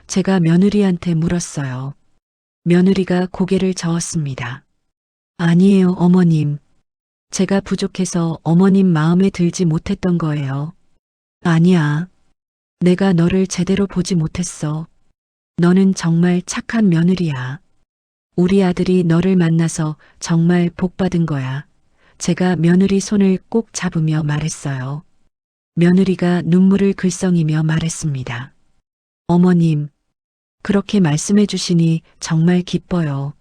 제가 며느리한테 물었어요. 며느리가 고개를 저었습니다. 아니에요, 어머님. 제가 부족해서 어머님 마음에 들지 못했던 거예요. 아니야. 내가 너를 제대로 보지 못했어. 너는 정말 착한 며느리야. 우리 아들이 너를 만나서 정말 복 받은 거야. 제가 며느리 손을 꼭 잡으며 말했어요. 며느리가 눈물을 글썽이며 말했습니다. 어머님, 그렇게 말씀해 주시니 정말 기뻐요.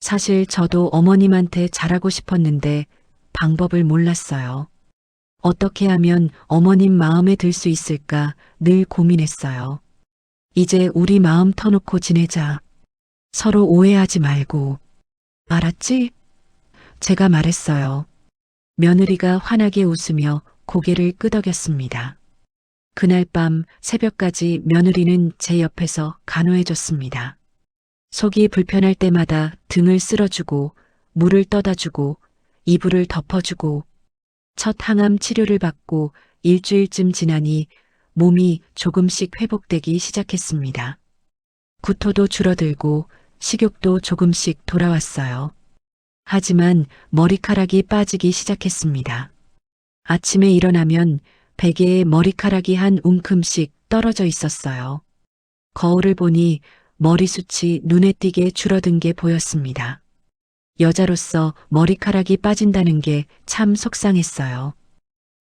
사실 저도 어머님한테 잘하고 싶었는데 방법을 몰랐어요. 어떻게 하면 어머님 마음에 들 수 있을까 늘 고민했어요. 이제 우리 마음 터놓고 지내자. 서로 오해하지 말고. 알았지? 제가 말했어요. 며느리가 환하게 웃으며 고개를 끄덕였습니다. 그날 밤 새벽까지 며느리는 제 옆에서 간호해줬습니다. 속이 불편할 때마다 등을 쓸어주고 물을 떠다주고 이불을 덮어주고 첫 항암 치료를 받고 일주일쯤 지나니 몸이 조금씩 회복되기 시작했습니다. 구토도 줄어들고 식욕도 조금씩 돌아왔어요. 하지만 머리카락이 빠지기 시작했습니다. 아침에 일어나면 베개에 머리카락이 한 움큼씩 떨어져 있었어요. 거울을 보니 머리숱이 눈에 띄게 줄어든 게 보였습니다. 여자로서 머리카락이 빠진다는 게 참 속상했어요.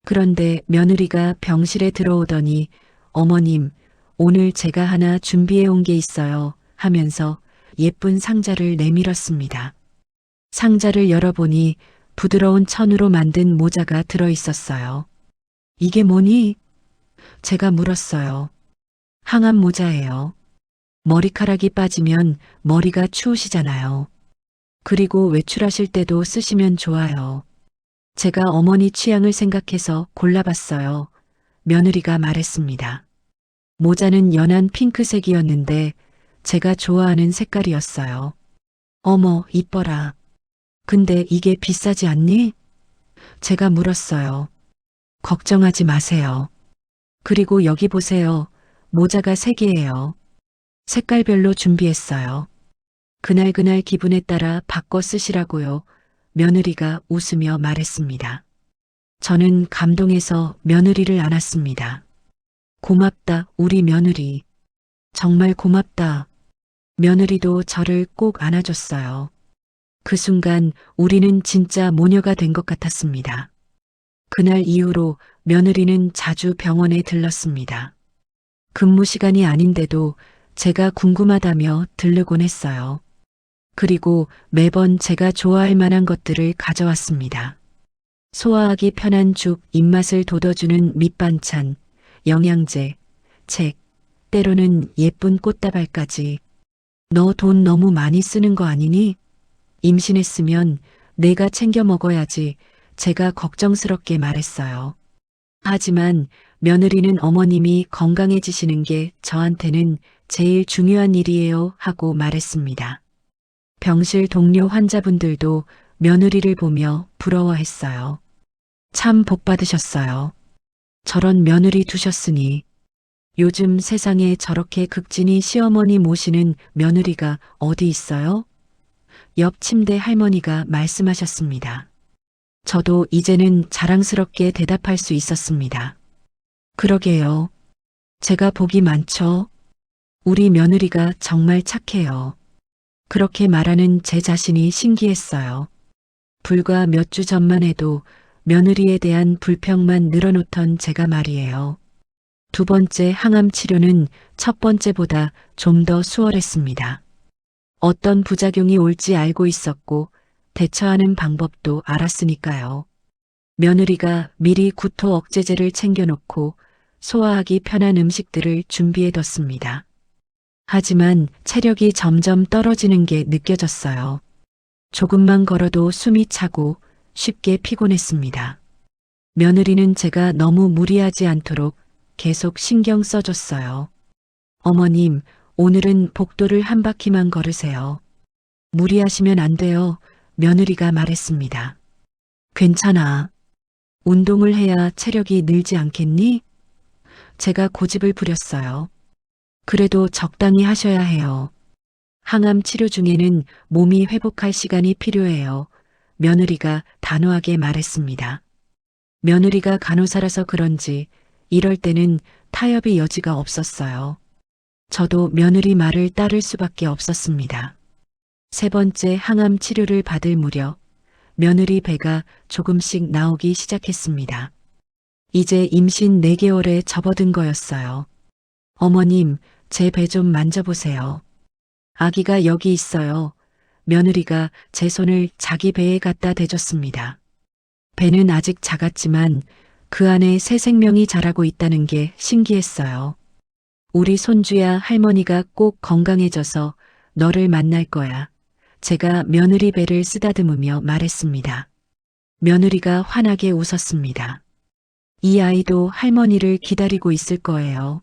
그런데 며느리가 병실에 들어오더니 어머님, 오늘 제가 하나 준비해 온 게 있어요 하면서 예쁜 상자를 내밀었습니다. 상자를 열어보니 부드러운 천으로 만든 모자가 들어 있었어요. 이게 뭐니? 제가 물었어요. 항암 모자예요. 머리카락이 빠지면 머리가 추우시잖아요. 그리고 외출하실 때도 쓰시면 좋아요. 제가 어머니 취향을 생각해서 골라봤어요. 며느리가 말했습니다. 모자는 연한 핑크색이었는데 제가 좋아하는 색깔이었어요. 어머, 이뻐라. 근데 이게 비싸지 않니? 제가 물었어요. 걱정하지 마세요. 그리고 여기 보세요. 모자가 3개예요. 색깔별로 준비했어요. 그날 기분에 따라 바꿔 쓰시라고요. 며느리가 웃으며 말했습니다. 저는 감동해서 며느리를 안았습니다. 고맙다, 우리 며느리. 정말 고맙다. 며느리도 저를 꼭 안아줬어요. 그 순간 우리는 진짜 모녀가 된 것 같았습니다. 그날 이후로 며느리는 자주 병원에 들렀습니다. 근무 시간이 아닌데도 제가 궁금하다며 들르곤 했어요. 그리고 매번 제가 좋아할 만한 것들을 가져왔습니다. 소화하기 편한 죽, 입맛을 돋워주는 밑반찬, 영양제, 책, 때로는 예쁜 꽃다발까지. 너 돈 너무 많이 쓰는 거 아니니? 임신했으면 내가 챙겨 먹어야지. 제가 걱정스럽게 말했어요. 하지만 며느리는 어머님이 건강해지시는 게 저한테는 제일 중요한 일이에요 하고 말했습니다. 병실 동료 환자분들도 며느리를 보며 부러워했어요. 참 복 받으셨어요. 저런 며느리 두셨으니. 요즘 세상에 저렇게 극진히 시어머니 모시는 며느리가 어디 있어요? 옆 침대 할머니가 말씀하셨습니다. 저도 이제는 자랑스럽게 대답할 수 있었습니다. 그러게요. 제가 복이 많죠. 우리 며느리가 정말 착해요. 그렇게 말하는 제 자신이 신기했어요. 불과 몇 주 전만 해도 며느리에 대한 불평만 늘어놓던 제가 말이에요. 2번째 항암 치료는 첫 번째보다 좀 더 수월했습니다. 어떤 부작용이 올지 알고 있었고 대처하는 방법도 알았으니까요. 며느리가 미리 구토 억제제를 챙겨놓고 소화하기 편한 음식들을 준비해뒀습니다. 하지만 체력이 점점 떨어지는 게 느껴졌어요. 조금만 걸어도 숨이 차고 쉽게 피곤했습니다. 며느리는 제가 너무 무리하지 않도록 계속 신경 써줬어요. 어머님, 오늘은 복도를 한 바퀴만 걸으세요. 무리하시면 안 돼요. 며느리가 말했습니다. 괜찮아. 운동을 해야 체력이 늘지 않겠니? 제가 고집을 부렸어요. 그래도 적당히 하셔야 해요. 항암 치료 중에는 몸이 회복할 시간이 필요해요. 며느리가 단호하게 말했습니다. 며느리가 간호사라서 그런지 이럴 때는 타협의 여지가 없었어요. 저도 며느리 말을 따를 수밖에 없었습니다. 3번째 항암 치료를 받을 무렵 며느리 배가 조금씩 나오기 시작했습니다. 이제 임신 4개월에 접어든 거였어요. 어머님, 제 배 좀 만져보세요. 아기가 여기 있어요. 며느리가 제 손을 자기 배에 갖다 대줬습니다. 배는 아직 작았지만 그 안에 새 생명이 자라고 있다는 게 신기했어요. 우리 손주야, 할머니가 꼭 건강해져서 너를 만날 거야. 제가 며느리 배를 쓰다듬으며 말했습니다. 며느리가 환하게 웃었습니다. 이 아이도 할머니를 기다리고 있을 거예요.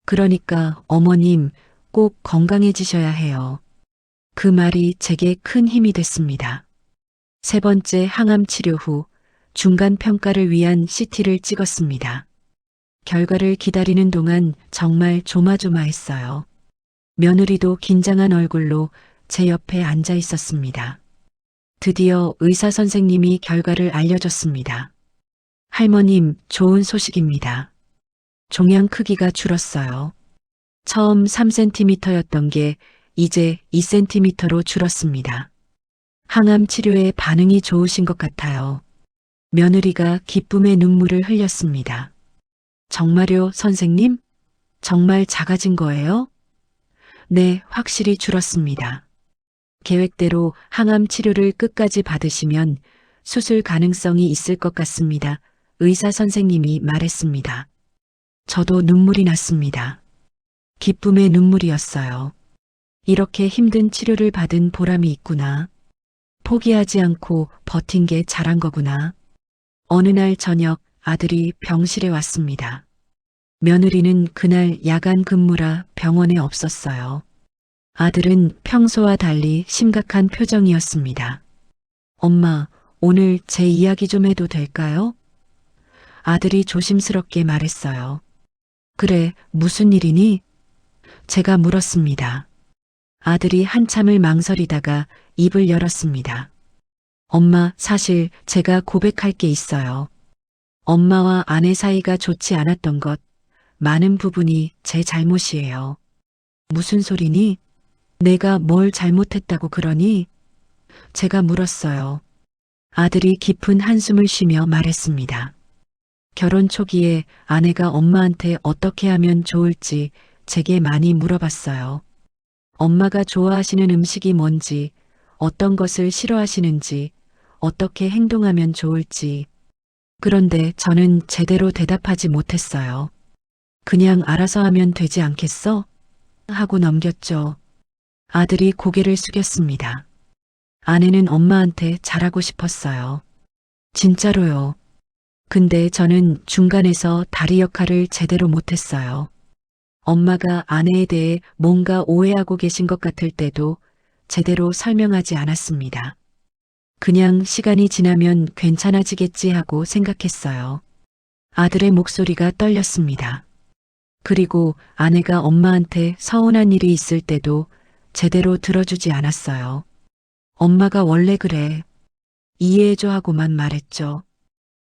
그러니까 어머님 꼭 건강해지셔야 해요. 그 말이 제게 큰 힘이 됐습니다. 3번째 항암 치료 후 중간 평가를 위한 CT를 찍었습니다. 결과를 기다리는 동안 정말 조마조마했어요. 며느리도 긴장한 얼굴로 제 옆에 앉아 있었습니다. 드디어 의사 선생님이 결과를 알려줬습니다. 할머님, 좋은 소식입니다. 종양 크기가 줄었어요. 처음 3cm였던 게 이제 2cm로 줄었습니다. 항암 치료에 반응이 좋으신 것 같아요. 며느리가 기쁨의 눈물을 흘렸습니다. 정말요, 선생님? 정말 작아진 거예요? 네, 확실히 줄었습니다. 계획대로 항암 치료를 끝까지 받으시면 수술 가능성이 있을 것 같습니다. 의사 선생님이 말했습니다. 저도 눈물이 났습니다. 기쁨의 눈물이었어요. 이렇게 힘든 치료를 받은 보람이 있구나. 포기하지 않고 버틴 게 잘한 거구나. 어느 날 저녁 아들이 병실에 왔습니다. 며느리는 그날 야간 근무라 병원에 없었어요. 아들은 평소와 달리 심각한 표정이었습니다. 엄마, 오늘 제 이야기 좀 해도 될까요? 아들이 조심스럽게 말했어요. 그래, 무슨 일이니? 제가 물었습니다. 아들이 한참을 망설이다가 입을 열었습니다. 엄마, 사실 제가 고백할 게 있어요. 엄마와 아내 사이가 좋지 않았던 것, 많은 부분이 제 잘못이에요. 무슨 소리니? 내가 뭘 잘못했다고 그러니? 제가 물었어요. 아들이 깊은 한숨을 쉬며 말했습니다. 결혼 초기에 아내가 엄마한테 어떻게 하면 좋을지 제게 많이 물어봤어요. 엄마가 좋아하시는 음식이 뭔지, 어떤 것을 싫어하시는지, 어떻게 행동하면 좋을지. 그런데 저는 제대로 대답하지 못했어요. 그냥 알아서 하면 되지 않겠어? 하고 넘겼죠. 아들이 고개를 숙였습니다. 아내는 엄마한테 잘하고 싶었어요. 진짜로요. 근데 저는 중간에서 다리 역할을 제대로 못했어요. 엄마가 아내에 대해 뭔가 오해하고 계신 것 같을 때도 제대로 설명하지 않았습니다. 그냥 시간이 지나면 괜찮아지겠지 하고 생각했어요. 아들의 목소리가 떨렸습니다. 그리고 아내가 엄마한테 서운한 일이 있을 때도 제대로 들어주지 않았어요. 엄마가 원래 그래. 이해해줘 하고만 말했죠.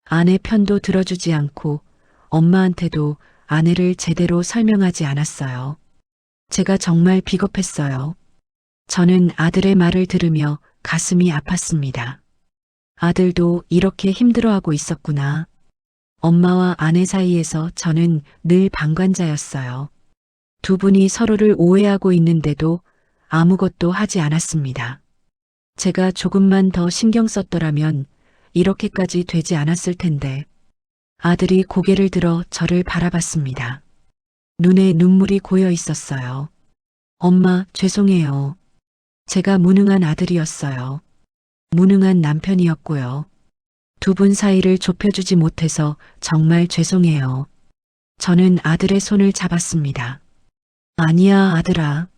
아내 편도 들어주지 않고 엄마한테도 아내를 제대로 설명하지 않았어요. 제가 정말 비겁했어요. 저는 아들의 말을 들으며 가슴이 아팠습니다. 아들도 이렇게 힘들어하고 있었구나. 엄마와 아내 사이에서 저는 늘 방관자였어요. 두 분이 서로를 오해하고 있는데도 아무것도 하지 않았습니다. 제가 조금만 더 신경 썼더라면 이렇게까지 되지 않았을 텐데. 아들이 고개를 들어 저를 바라봤습니다. 눈에 눈물이 고여 있었어요. 엄마, 죄송해요. 제가 무능한 아들이었어요. 무능한 남편이었고요. 두 분 사이를 좁혀주지 못해서 정말 죄송해요. 저는 아들의 손을 잡았습니다. 아니야, 아들아.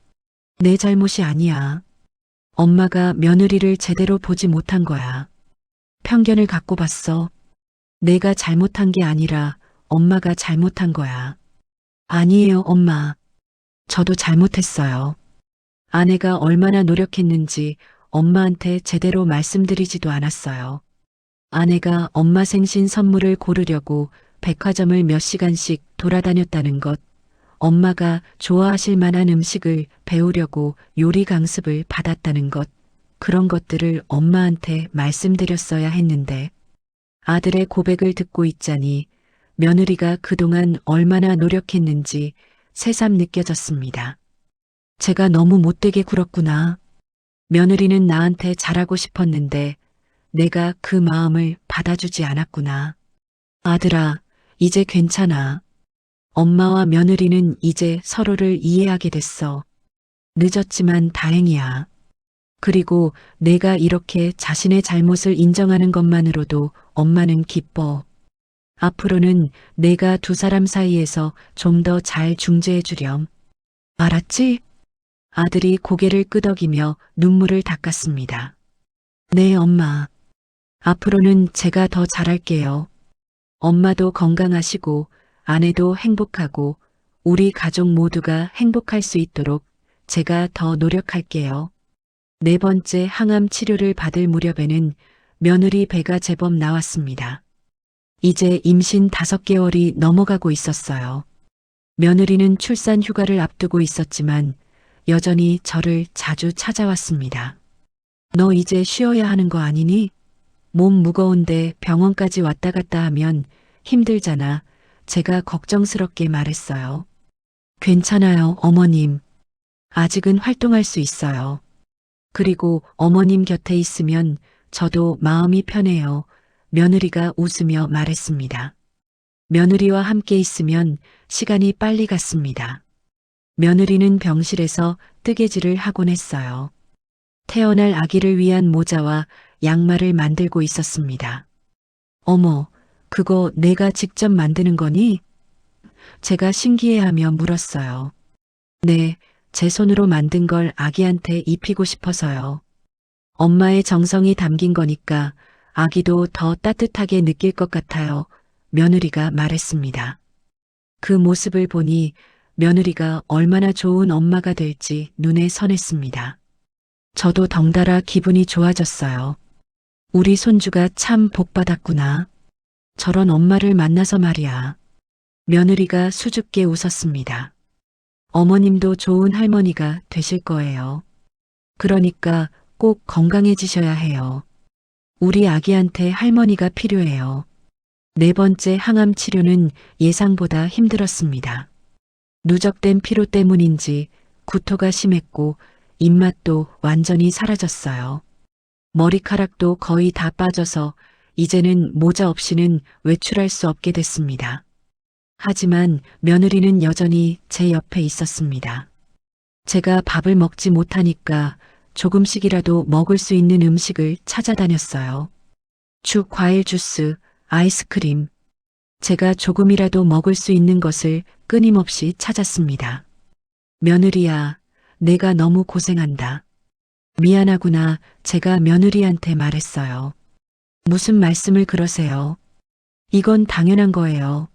내 잘못이 아니야. 엄마가 며느리를 제대로 보지 못한 거야. 편견을 갖고 봤어. 내가 잘못한 게 아니라 엄마가 잘못한 거야. 아니에요, 엄마. 저도 잘못했어요. 아내가 얼마나 노력했는지 엄마한테 제대로 말씀드리지도 않았어요. 아내가 엄마 생신 선물을 고르려고 백화점을 몇 시간씩 돌아다녔다는 것, 엄마가 좋아하실 만한 음식을 배우려고 요리 강습을 받았다는 것, 그런 것들을 엄마한테 말씀드렸어야 했는데 아들의 고백을 듣고 있자니 며느리가 그동안 얼마나 노력했는지 새삼 느껴졌습니다. 제가 너무 못되게 굴었구나. 며느리는 나한테 잘하고 싶었는데 내가 그 마음을 받아주지 않았구나. 아들아, 이제 괜찮아. 엄마와 며느리는 이제 서로를 이해하게 됐어. 늦었지만 다행이야. 그리고 내가 이렇게 자신의 잘못을 인정하는 것만으로도 엄마는 기뻐. 앞으로는 내가 두 사람 사이에서 좀 더 잘 중재해 주렴. 알았지? 아들이 고개를 끄덕이며 눈물을 닦았습니다. 네, 엄마. 앞으로는 제가 더 잘할게요. 엄마도 건강하시고 아내도 행복하고 우리 가족 모두가 행복할 수 있도록 제가 더 노력할게요. 네 번째 항암 치료를 받을 무렵에는 며느리 배가 제법 나왔습니다. 이제 임신 5개월이 넘어가고 있었어요. 며느리는 출산 휴가를 앞두고 있었지만 여전히 저를 자주 찾아왔습니다. 너 이제 쉬어야 하는 거 아니니? 몸 무거운데 병원까지 왔다 갔다 하면 힘들잖아. 제가 걱정스럽게 말했어요. 괜찮아요, 어머님. 아직은 활동할 수 있어요. 그리고 어머님 곁에 있으면 저도 마음이 편해요. 며느리가 웃으며 말했습니다. 며느리와 함께 있으면 시간이 빨리 갔습니다. 며느리는 병실에서 뜨개질을 하곤 했어요. 태어날 아기를 위한 모자와 양말을 만들고 있었습니다. 어머, 그거 내가 직접 만드는 거니? 제가 신기해하며 물었어요. 네, 제 손으로 만든 걸 아기한테 입히고 싶어서요. 엄마의 정성이 담긴 거니까 아기도 더 따뜻하게 느낄 것 같아요. 며느리가 말했습니다. 그 모습을 보니 며느리가 얼마나 좋은 엄마가 될지 눈에 선했습니다. 저도 덩달아 기분이 좋아졌어요. 우리 손주가 참 복받았구나. 저런 엄마를 만나서 말이야. 며느리가 수줍게 웃었습니다. 어머님도 좋은 할머니가 되실 거예요. 그러니까 꼭 건강해지셔야 해요. 우리 아기한테 할머니가 필요해요. 네 번째 항암 치료는 예상보다 힘들었습니다. 누적된 피로 때문인지 구토가 심했고 입맛도 완전히 사라졌어요. 머리카락도 거의 다 빠져서 이제는 모자 없이는 외출할 수 없게 됐습니다. 하지만 며느리는 여전히 제 옆에 있었습니다. 제가 밥을 먹지 못하니까 조금씩이라도 먹을 수 있는 음식을 찾아다녔어요. 죽, 과일 주스, 아이스크림. 제가 조금이라도 먹을 수 있는 것을 끊임없이 찾았습니다. 며느리야, 내가 너무 고생한다. 미안하구나. 제가 며느리한테 말했어요. 무슨 말씀을 그러세요? 이건 당연한 거예요.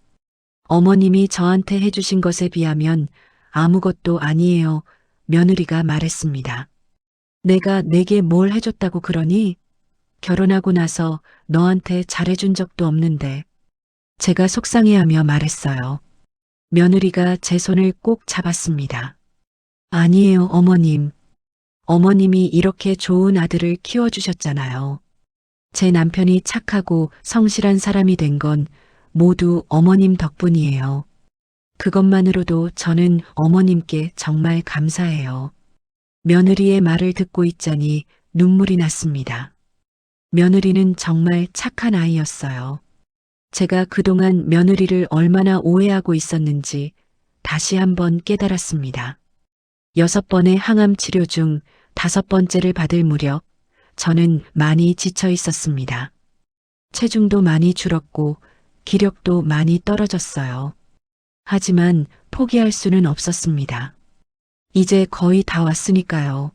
어머님이 저한테 해주신 것에 비하면 아무것도 아니에요. 며느리가 말했습니다. 내가 내게 뭘 해줬다고 그러니? 결혼하고 나서 너한테 잘해준 적도 없는데. 제가 속상해하며 말했어요. 며느리가 제 손을 꼭 잡았습니다. 아니에요, 어머님. 어머님이 이렇게 좋은 아들을 키워주셨잖아요. 제 남편이 착하고 성실한 사람이 된 건 모두 어머님 덕분이에요. 그것만으로도 저는 어머님께 정말 감사해요. 며느리의 말을 듣고 있자니 눈물이 났습니다. 며느리는 정말 착한 아이였어요. 제가 그동안 며느리를 얼마나 오해하고 있었는지 다시 한번 깨달았습니다. 6번의 항암 치료 중 5번째를 받을 무렵 저는 많이 지쳐 있었습니다. 체중도 많이 줄었고 기력도 많이 떨어졌어요. 하지만 포기할 수는 없었습니다. 이제 거의 다 왔으니까요.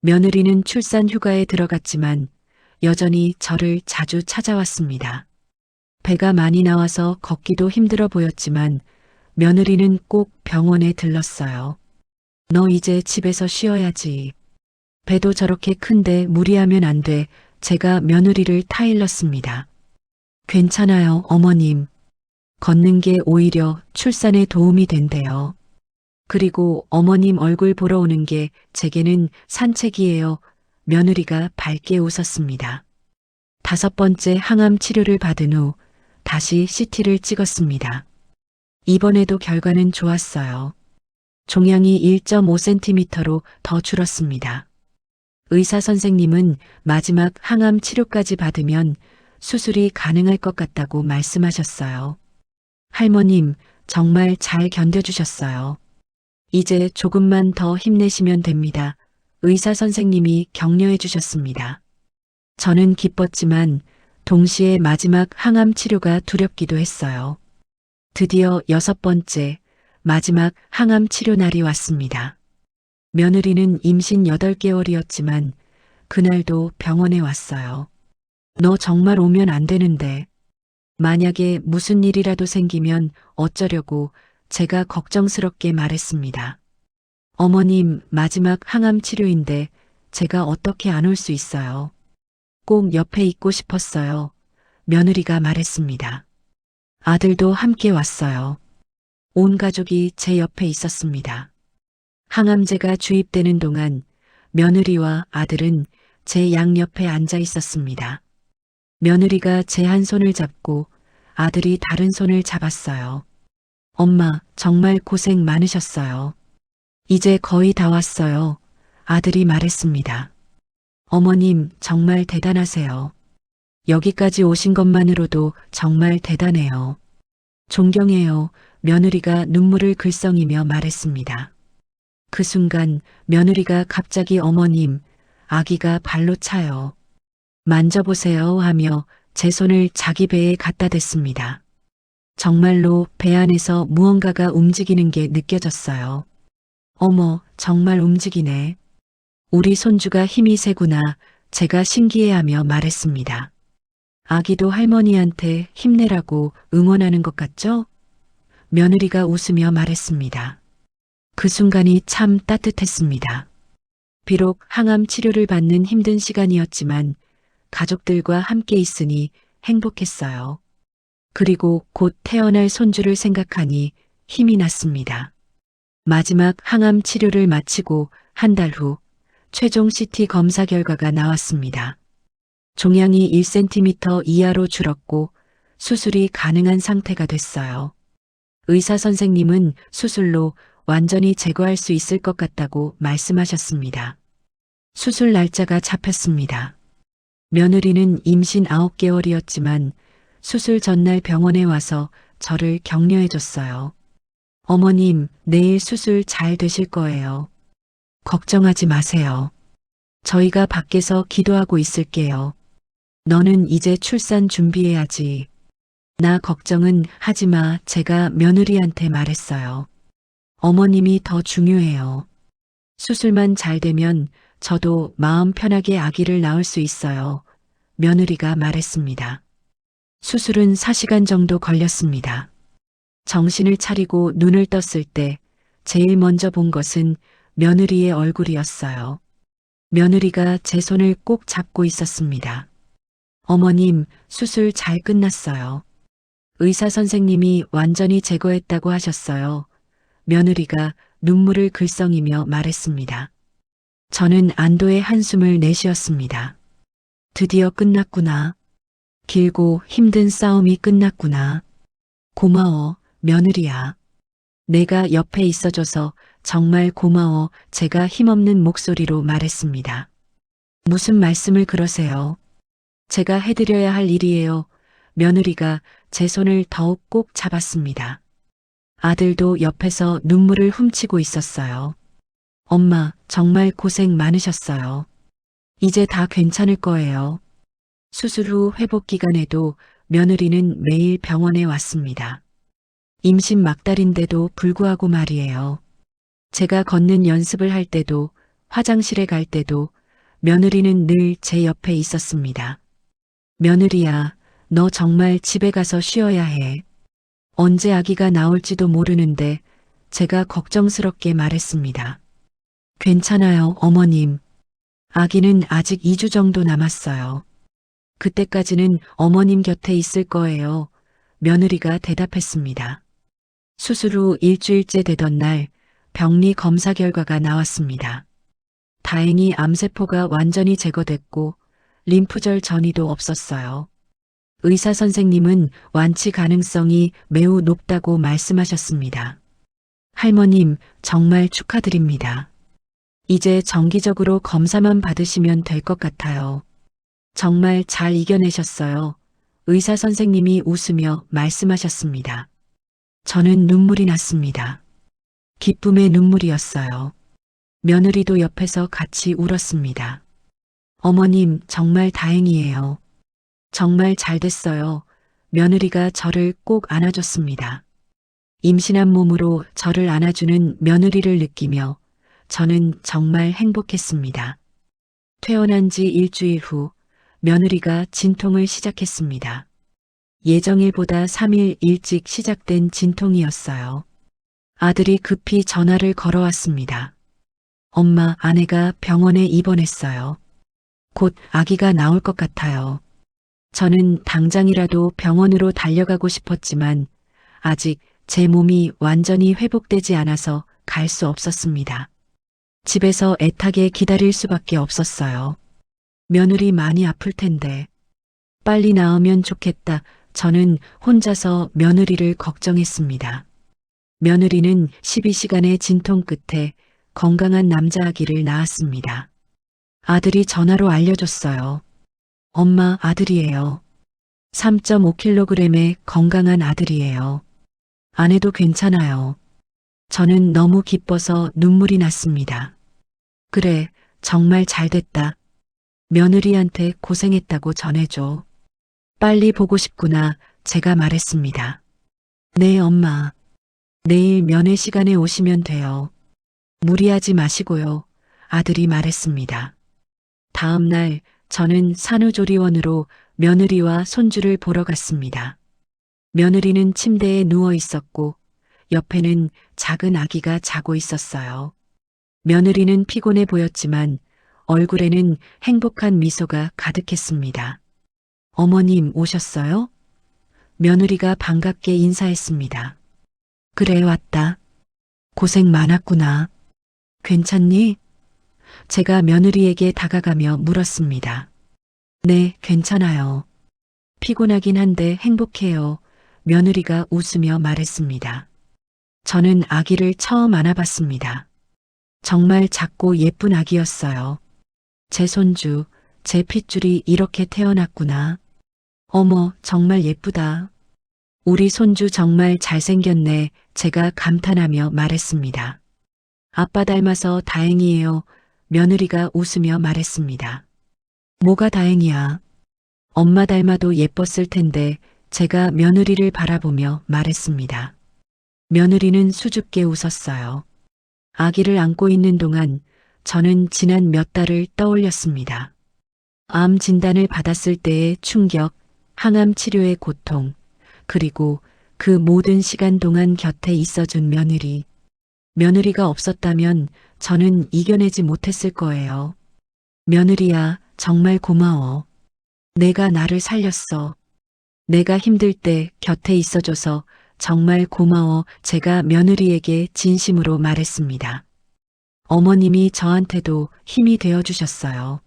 며느리는 출산 휴가에 들어갔지만 여전히 저를 자주 찾아왔습니다. 배가 많이 나와서 걷기도 힘들어 보였지만 며느리는 꼭 병원에 들렀어요. 너 이제 집에서 쉬어야지. 배도 저렇게 큰데 무리하면 안 돼. 제가 며느리를 타일렀습니다. 괜찮아요, 어머님. 걷는 게 오히려 출산에 도움이 된대요. 그리고 어머님 얼굴 보러 오는 게 제게는 산책이에요. 며느리가 밝게 웃었습니다. 5번째 항암 치료를 받은 후 다시 CT를 찍었습니다. 이번에도 결과는 좋았어요. 종양이 1.5cm로 더 줄었습니다. 의사 선생님은 마지막 항암 치료까지 받으면 수술이 가능할 것 같다고 말씀하셨어요. 할머님, 정말 잘 견뎌주셨어요. 이제 조금만 더 힘내시면 됩니다. 의사 선생님이 격려해 주셨습니다. 저는 기뻤지만 동시에 마지막 항암 치료가 두렵기도 했어요. 드디어 6번째, 마지막 항암 치료 날이 왔습니다. 며느리는 임신 8개월이었지만 그날도 병원에 왔어요. 너 정말 오면 안 되는데. 만약에 무슨 일이라도 생기면 어쩌려고 제가 걱정스럽게 말했습니다. 어머님, 마지막 항암 치료인데 제가 어떻게 안 올 수 있어요. 꼭 옆에 있고 싶었어요. 며느리가 말했습니다. 아들도 함께 왔어요. 온 가족이 제 옆에 있었습니다. 항암제가 주입되는 동안 며느리와 아들은 제 양옆에 앉아 있었습니다. 며느리가 제 한 손을 잡고 아들이 다른 손을 잡았어요. 엄마, 정말 고생 많으셨어요. 이제 거의 다 왔어요. 아들이 말했습니다. 어머님, 정말 대단하세요. 여기까지 오신 것만으로도 정말 대단해요. 존경해요. 며느리가 눈물을 글썽이며 말했습니다. 그 순간 며느리가 갑자기 어머님, 아기가 발로 차요. 만져보세요 하며 제 손을 자기 배에 갖다 댔습니다. 정말로 배 안에서 무언가가 움직이는 게 느껴졌어요. 어머, 정말 움직이네. 우리 손주가 힘이 세구나. 제가 신기해하며 말했습니다. 아기도 할머니한테 힘내라고 응원하는 것 같죠? 며느리가 웃으며 말했습니다. 그 순간이 참 따뜻했습니다. 비록 항암 치료를 받는 힘든 시간이었지만 가족들과 함께 있으니 행복했어요. 그리고 곧 태어날 손주를 생각하니 힘이 났습니다. 마지막 항암 치료를 마치고 한 달 후 최종 CT 검사 결과가 나왔습니다. 종양이 1cm 이하로 줄었고 수술이 가능한 상태가 됐어요. 의사 선생님은 수술로 완전히 제거할 수 있을 것 같다고 말씀하셨습니다. 수술 날짜가 잡혔습니다. 며느리는 임신 9개월이었지만 수술 전날 병원에 와서 저를 격려해 줬어요. 어머님, 내일 수술 잘 되실 거예요. 걱정하지 마세요. 저희가 밖에서 기도하고 있을게요. 너는 이제 출산 준비해야지. 나 걱정은 하지 마. 제가 며느리한테 말했어요. 어머님이 더 중요해요. 수술만 잘 되면 저도 마음 편하게 아기를 낳을 수 있어요. 며느리가 말했습니다. 수술은 4시간 정도 걸렸습니다. 정신을 차리고 눈을 떴을 때 제일 먼저 본 것은 며느리의 얼굴이었어요. 며느리가 제 손을 꼭 잡고 있었습니다. 어머님, 수술 잘 끝났어요. 의사 선생님이 완전히 제거했다고 하셨어요. 며느리가 눈물을 글썽이며 말했습니다. 저는 안도의 한숨을 내쉬었습니다. 드디어 끝났구나. 길고 힘든 싸움이 끝났구나. 고마워, 며느리야. 내가 옆에 있어줘서 정말 고마워. 제가 힘없는 목소리로 말했습니다. 무슨 말씀을 그러세요? 제가 해드려야 할 일이에요. 며느리가 제 손을 더욱 꼭 잡았습니다. 아들도 옆에서 눈물을 훔치고 있었어요. 엄마, 정말 고생 많으셨어요. 이제 다 괜찮을 거예요. 수술 후 회복 기간에도 며느리는 매일 병원에 왔습니다. 임신 막달인데도 불구하고 말이에요. 제가 걷는 연습을 할 때도 화장실에 갈 때도 며느리는 늘 제 옆에 있었습니다. 며느리야, 너 정말 집에 가서 쉬어야 해. 언제 아기가 나올지도 모르는데 제가 걱정스럽게 말했습니다. 괜찮아요, 어머님. 아기는 아직 2주 정도 남았어요. 그때까지는 어머님 곁에 있을 거예요. 며느리가 대답했습니다. 수술 후 일주일째 되던 날 병리 검사 결과가 나왔습니다. 다행히 암세포가 완전히 제거됐고 림프절 전이도 없었어요. 의사 선생님은 완치 가능성이 매우 높다고 말씀하셨습니다. 할머님, 정말 축하드립니다. 이제 정기적으로 검사만 받으시면 될 것 같아요. 정말 잘 이겨내셨어요. 의사 선생님이 웃으며 말씀하셨습니다. 저는 눈물이 났습니다. 기쁨의 눈물이었어요. 며느리도 옆에서 같이 울었습니다. 어머님, 정말 다행이에요. 정말 잘 됐어요. 며느리가 저를 꼭 안아줬습니다. 임신한 몸으로 저를 안아주는 며느리를 느끼며 저는 정말 행복했습니다. 퇴원한 지 일주일 후 며느리가 진통을 시작했습니다. 예정일보다 3일 일찍 시작된 진통이었어요. 아들이 급히 전화를 걸어왔습니다. 엄마, 아내가 병원에 입원했어요. 곧 아기가 나올 것 같아요. 저는 당장이라도 병원으로 달려가고 싶었지만 아직 제 몸이 완전히 회복되지 않아서 갈 수 없었습니다. 집에서 애타게 기다릴 수밖에 없었어요. 며느리 많이 아플 텐데 빨리 나으면 좋겠다. 저는 혼자서 며느리를 걱정했습니다. 며느리는 12시간의 진통 끝에 건강한 남자 아기를 낳았습니다. 아들이 전화로 알려줬어요. 엄마, 아들이에요. 3.5kg의 건강한 아들이에요. 아내도 괜찮아요. 저는 너무 기뻐서 눈물이 났습니다. 그래, 정말 잘됐다. 며느리한테 고생했다고 전해줘. 빨리 보고 싶구나, 제가 말했습니다. 네, 엄마. 내일 면회 시간에 오시면 돼요. 무리하지 마시고요. 아들이 말했습니다. 다음 날 저는 산후조리원으로 며느리와 손주를 보러 갔습니다. 며느리는 침대에 누워 있었고 옆에는 작은 아기가 자고 있었어요. 며느리는 피곤해 보였지만 얼굴에는 행복한 미소가 가득했습니다. 어머님 오셨어요? 며느리가 반갑게 인사했습니다. 그래, 왔다. 고생 많았구나. 괜찮니? 제가 며느리에게 다가가며 물었습니다. 네, 괜찮아요. 피곤하긴 한데 행복해요. 며느리가 웃으며 말했습니다. 저는 아기를 처음 안아봤습니다. 정말 작고 예쁜 아기였어요. 제 손주, 제 핏줄이 이렇게 태어났구나. 어머, 정말 예쁘다. 우리 손주 정말 잘생겼네. 제가 감탄하며 말했습니다. 아빠 닮아서 다행이에요. 며느리가 웃으며 말했습니다. 뭐가 다행이야. 엄마 닮아도 예뻤을 텐데 제가 며느리를 바라보며 말했습니다. 며느리는 수줍게 웃었어요. 아기를 안고 있는 동안 저는 지난 몇 달을 떠올렸습니다. 암 진단을 받았을 때의 충격, 항암 치료의 고통, 그리고 그 모든 시간 동안 곁에 있어준 며느리. 며느리가 없었다면 저는 이겨내지 못했을 거예요. 며느리야, 정말 고마워. 내가 나를 살렸어. 내가 힘들 때 곁에 있어줘서 정말 고마워. 제가 며느리에게 진심으로 말했습니다. 어머님이 저한테도 힘이 되어주셨어요.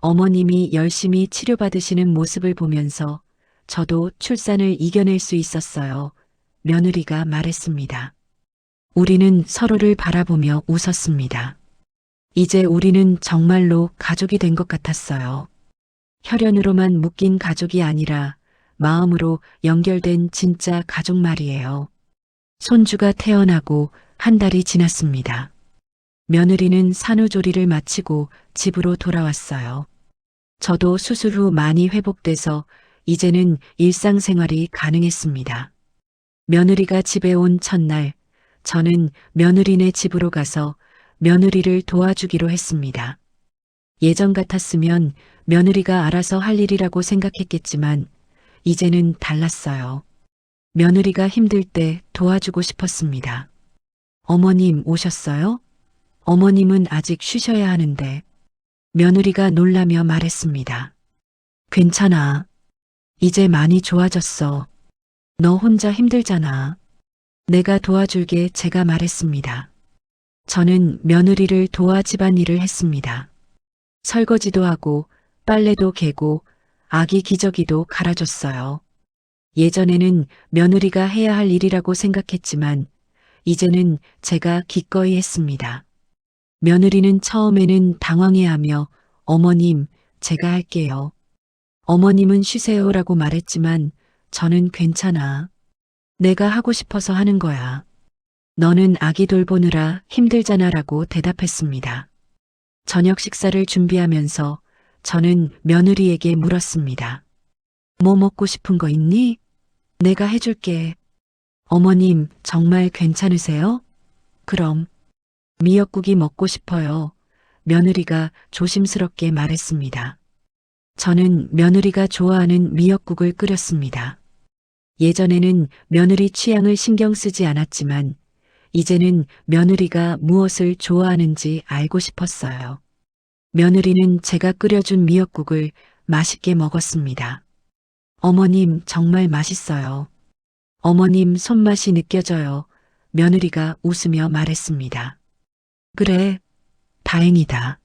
어머님이 열심히 치료받으시는 모습을 보면서 저도 출산을 이겨낼 수 있었어요. 며느리가 말했습니다. 우리는 서로를 바라보며 웃었습니다. 이제 우리는 정말로 가족이 된 것 같았어요. 혈연으로만 묶인 가족이 아니라 마음으로 연결된 진짜 가족 말이에요. 손주가 태어나고 한 달이 지났습니다. 며느리는 산후조리를 마치고 집으로 돌아왔어요. 저도 수술 후 많이 회복돼서 이제는 일상생활이 가능했습니다. 며느리가 집에 온 첫날, 저는 며느리네 집으로 가서 며느리를 도와주기로 했습니다. 예전 같았으면 며느리가 알아서 할 일이라고 생각했겠지만 이제는 달랐어요. 며느리가 힘들 때 도와주고 싶었습니다. 어머님 오셨어요? 어머님은 아직 쉬셔야 하는데. 며느리가 놀라며 말했습니다. 괜찮아. 이제 많이 좋아졌어. 너 혼자 힘들잖아. 내가 도와줄게. 제가 말했습니다. 저는 며느리를 도와 집안일을 했습니다. 설거지도 하고 빨래도 개고 아기 기저귀도 갈아줬어요. 예전에는 며느리가 해야 할 일이라고 생각했지만 이제는 제가 기꺼이 했습니다. 며느리는 처음에는 당황해하며 어머님, 제가 할게요. 어머님은 쉬세요라고 말했지만 저는 괜찮아. 내가 하고 싶어서 하는 거야. 너는 아기 돌보느라 힘들잖아라고 대답했습니다. 저녁 식사를 준비하면서 저는 며느리에게 물었습니다. 뭐 먹고 싶은 거 있니? 내가 해줄게. 어머님, 정말 괜찮으세요? 그럼. 미역국이 먹고 싶어요. 며느리가 조심스럽게 말했습니다. 저는 며느리가 좋아하는 미역국을 끓였습니다. 예전에는 며느리 취향을 신경 쓰지 않았지만 이제는 며느리가 무엇을 좋아하는지 알고 싶었어요. 며느리는 제가 끓여준 미역국을 맛있게 먹었습니다. 어머님, 정말 맛있어요. 어머님 손맛이 느껴져요. 며느리가 웃으며 말했습니다. 그래, 다행이다.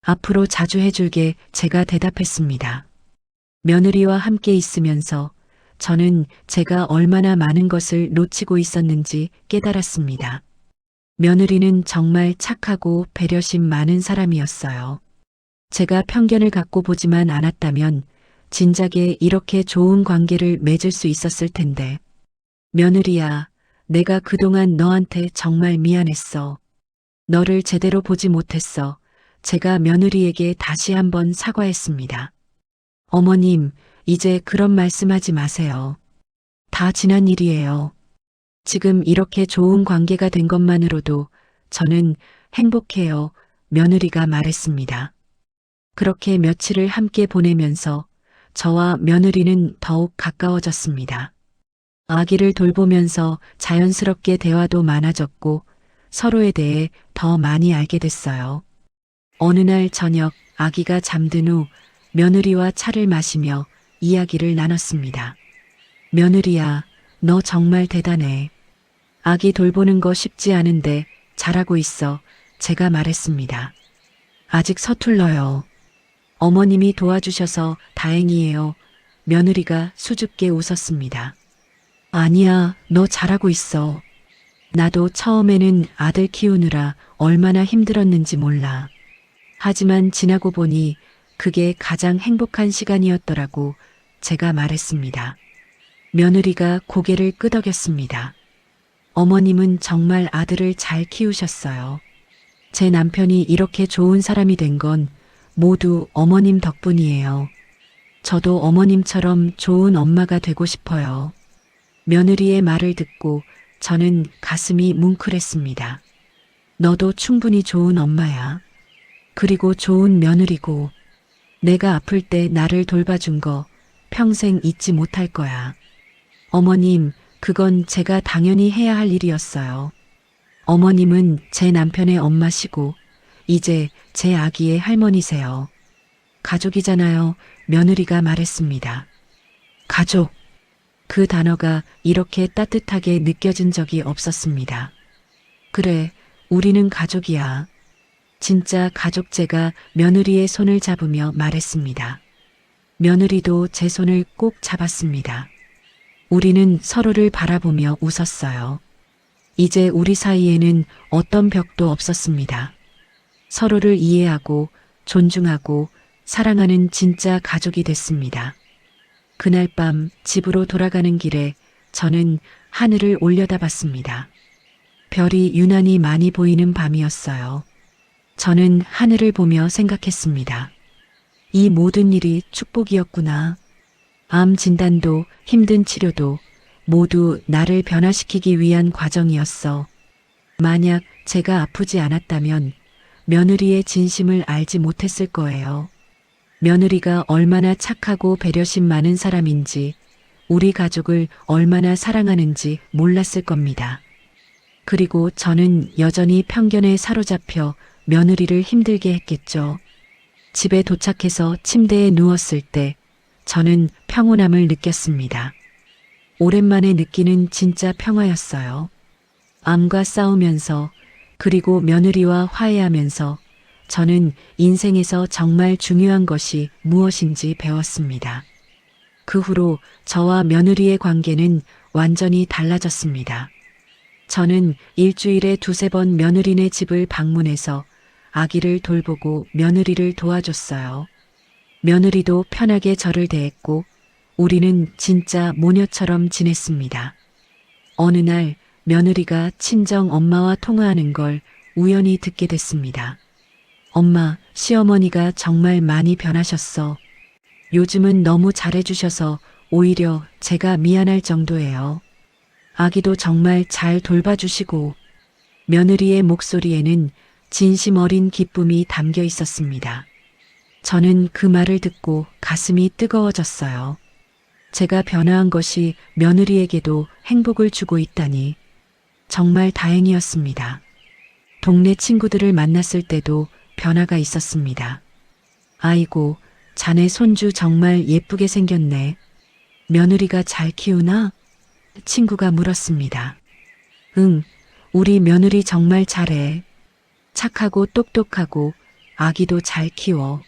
앞으로 자주 해줄게 제가 대답했습니다. 며느리와 함께 있으면서 저는 제가 얼마나 많은 것을 놓치고 있었는지 깨달았습니다. 며느리는 정말 착하고 배려심 많은 사람이었어요. 제가 편견을 갖고 보지만 않았다면 진작에 이렇게 좋은 관계를 맺을 수 있었을 텐데. 며느리야, 내가 그동안 너한테 정말 미안했어. 너를 제대로 보지 못했어. 제가 며느리에게 다시 한번 사과했습니다. 어머님, 이제 그런 말씀하지 마세요. 다 지난 일이에요. 지금 이렇게 좋은 관계가 된 것만으로도 저는 행복해요. 며느리가 말했습니다. 그렇게 며칠을 함께 보내면서 저와 며느리는 더욱 가까워졌습니다. 아기를 돌보면서 자연스럽게 대화도 많아졌고 서로에 대해 더 많이 알게 됐어요. 어느 날 저녁 아기가 잠든 후 며느리와 차를 마시며 이야기를 나눴습니다. 며느리야, 너 정말 대단해. 아기 돌보는 거 쉽지 않은데 잘하고 있어. 제가 말했습니다. 아직 서툴러요. 어머님이 도와주셔서 다행이에요. 며느리가 수줍게 웃었습니다. 아니야, 너 잘하고 있어. 나도 처음에는 아들 키우느라 얼마나 힘들었는지 몰라. 하지만 지나고 보니 그게 가장 행복한 시간이었더라고. 제가 말했습니다. 며느리가 고개를 끄덕였습니다. 어머님은 정말 아들을 잘 키우셨어요. 제 남편이 이렇게 좋은 사람이 된 건 모두 어머님 덕분이에요. 저도 어머님처럼 좋은 엄마가 되고 싶어요. 며느리의 말을 듣고 저는 가슴이 뭉클했습니다. 너도 충분히 좋은 엄마야. 그리고 좋은 며느리고 내가 아플 때 나를 돌봐준 거 평생 잊지 못할 거야. 어머님, 그건 제가 당연히 해야 할 일이었어요. 어머님은 제 남편의 엄마시고 이제 제 아기의 할머니세요. 가족이잖아요. 며느리가 말했습니다. 가족. 그 단어가 이렇게 따뜻하게 느껴진 적이 없었습니다. 그래, 우리는 가족이야. 진짜 가족. 제가 며느리의 손을 잡으며 말했습니다. 며느리도 제 손을 꼭 잡았습니다. 우리는 서로를 바라보며 웃었어요. 이제 우리 사이에는 어떤 벽도 없었습니다. 서로를 이해하고 존중하고 사랑하는 진짜 가족이 됐습니다. 그날 밤 집으로 돌아가는 길에 저는 하늘을 올려다봤습니다. 별이 유난히 많이 보이는 밤이었어요. 저는 하늘을 보며 생각했습니다. 이 모든 일이 축복이었구나. 암 진단도 힘든 치료도 모두 나를 변화시키기 위한 과정이었어. 만약 제가 아프지 않았다면 며느리의 진심을 알지 못했을 거예요. 며느리가 얼마나 착하고 배려심 많은 사람인지, 우리 가족을 얼마나 사랑하는지 몰랐을 겁니다. 그리고 저는 여전히 편견에 사로잡혀 며느리를 힘들게 했겠죠. 집에 도착해서 침대에 누웠을 때 저는 평온함을 느꼈습니다. 오랜만에 느끼는 진짜 평화였어요. 암과 싸우면서 그리고 며느리와 화해하면서 저는 인생에서 정말 중요한 것이 무엇인지 배웠습니다. 그 후로 저와 며느리의 관계는 완전히 달라졌습니다. 저는 일주일에 2~3번 며느리네 집을 방문해서 아기를 돌보고 며느리를 도와줬어요. 며느리도 편하게 저를 대했고 우리는 진짜 모녀처럼 지냈습니다. 어느 날 며느리가 친정 엄마와 통화하는 걸 우연히 듣게 됐습니다. 엄마, 시어머니가 정말 많이 변하셨어. 요즘은 너무 잘해주셔서 오히려 제가 미안할 정도예요. 아기도 정말 잘 돌봐주시고. 며느리의 목소리에는 진심 어린 기쁨이 담겨 있었습니다. 저는 그 말을 듣고 가슴이 뜨거워졌어요. 제가 변화한 것이 며느리에게도 행복을 주고 있다니 정말 다행이었습니다. 동네 친구들을 만났을 때도 변화가 있었습니다. 아이고, 자네 손주 정말 예쁘게 생겼네. 며느리가 잘 키우나? 친구가 물었습니다. 응, 우리 며느리 정말 잘해. 착하고 똑똑하고 아기도 잘 키워.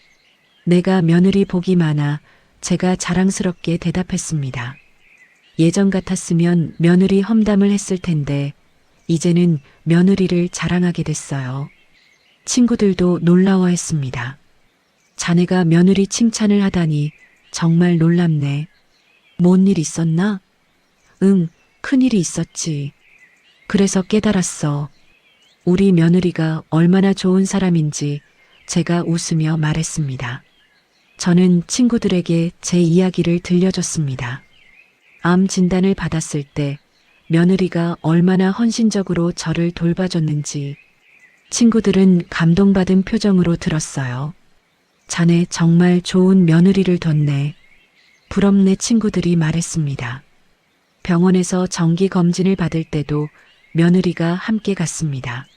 내가 며느리 복이 많아 제가 자랑스럽게 대답했습니다. 예전 같았으면 며느리 험담을 했을 텐데 이제는 며느리를 자랑하게 됐어요. 친구들도 놀라워했습니다. 자네가 며느리 칭찬을 하다니 정말 놀랍네. 뭔 일 있었나? 응, 큰일이 있었지. 그래서 깨달았어. 우리 며느리가 얼마나 좋은 사람인지 제가 웃으며 말했습니다. 저는 친구들에게 제 이야기를 들려줬습니다. 암 진단을 받았을 때 며느리가 얼마나 헌신적으로 저를 돌봐줬는지 친구들은 감동받은 표정으로 들었어요. 자네 정말 좋은 며느리를 뒀네. 부럽네 친구들이 말했습니다. 병원에서 정기 검진을 받을 때도 며느리가 함께 갔습니다.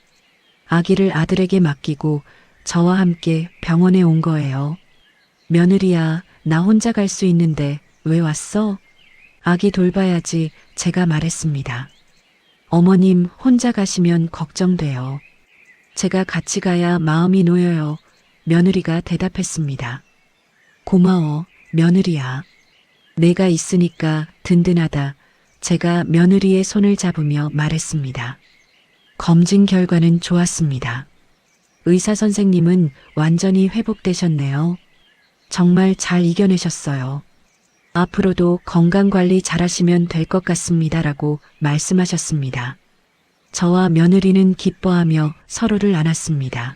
아기를 아들에게 맡기고 저와 함께 병원에 온 거예요. 며느리야, 나 혼자 갈 수 있는데 왜 왔어? 아기 돌봐야지 제가 말했습니다. 어머님 혼자 가시면 걱정돼요. 제가 같이 가야 마음이 놓여요. 며느리가 대답했습니다. 고마워, 며느리야. 내가 있으니까 든든하다. 제가 며느리의 손을 잡으며 말했습니다. 검진 결과는 좋았습니다. 의사 선생님은 완전히 회복되셨네요. 정말 잘 이겨내셨어요. 앞으로도 건강관리 잘하시면 될 것 같습니다라고 말씀하셨습니다. 저와 며느리는 기뻐하며 서로를 안았습니다.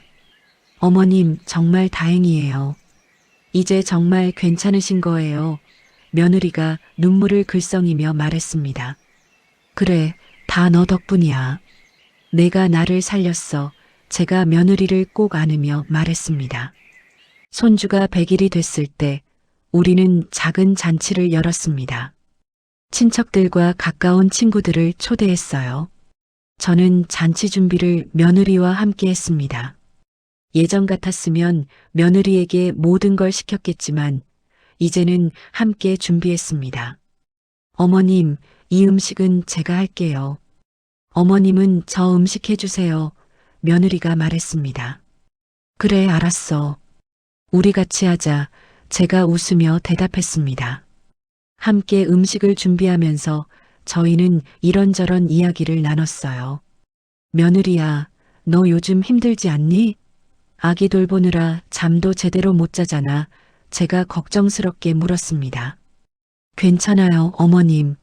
어머님 정말 다행이에요. 이제 정말 괜찮으신 거예요. 며느리가 눈물을 글썽이며 말했습니다. 그래, 다 너 덕분이야. 내가 나를 살렸어. 제가 며느리를 꼭 안으며 말했습니다. 손주가 100일이 됐을 때 우리는 작은 잔치를 열었습니다. 친척들과 가까운 친구들을 초대했어요. 저는 잔치 준비를 며느리와 함께 했습니다. 예전 같았으면 며느리에게 모든 걸 시켰겠지만 이제는 함께 준비했습니다. 어머님, 이 음식은 제가 할게요. 어머님은 저 음식 해주세요. 며느리가 말했습니다. 그래, 알았어. 우리 같이 하자. 제가 웃으며 대답했습니다. 함께 음식을 준비하면서 저희는 이런저런 이야기를 나눴어요. 며느리야, 너 요즘 힘들지 않니? 아기 돌보느라 잠도 제대로 못 자잖아. 제가 걱정스럽게 물었습니다. 괜찮아요, 어머님.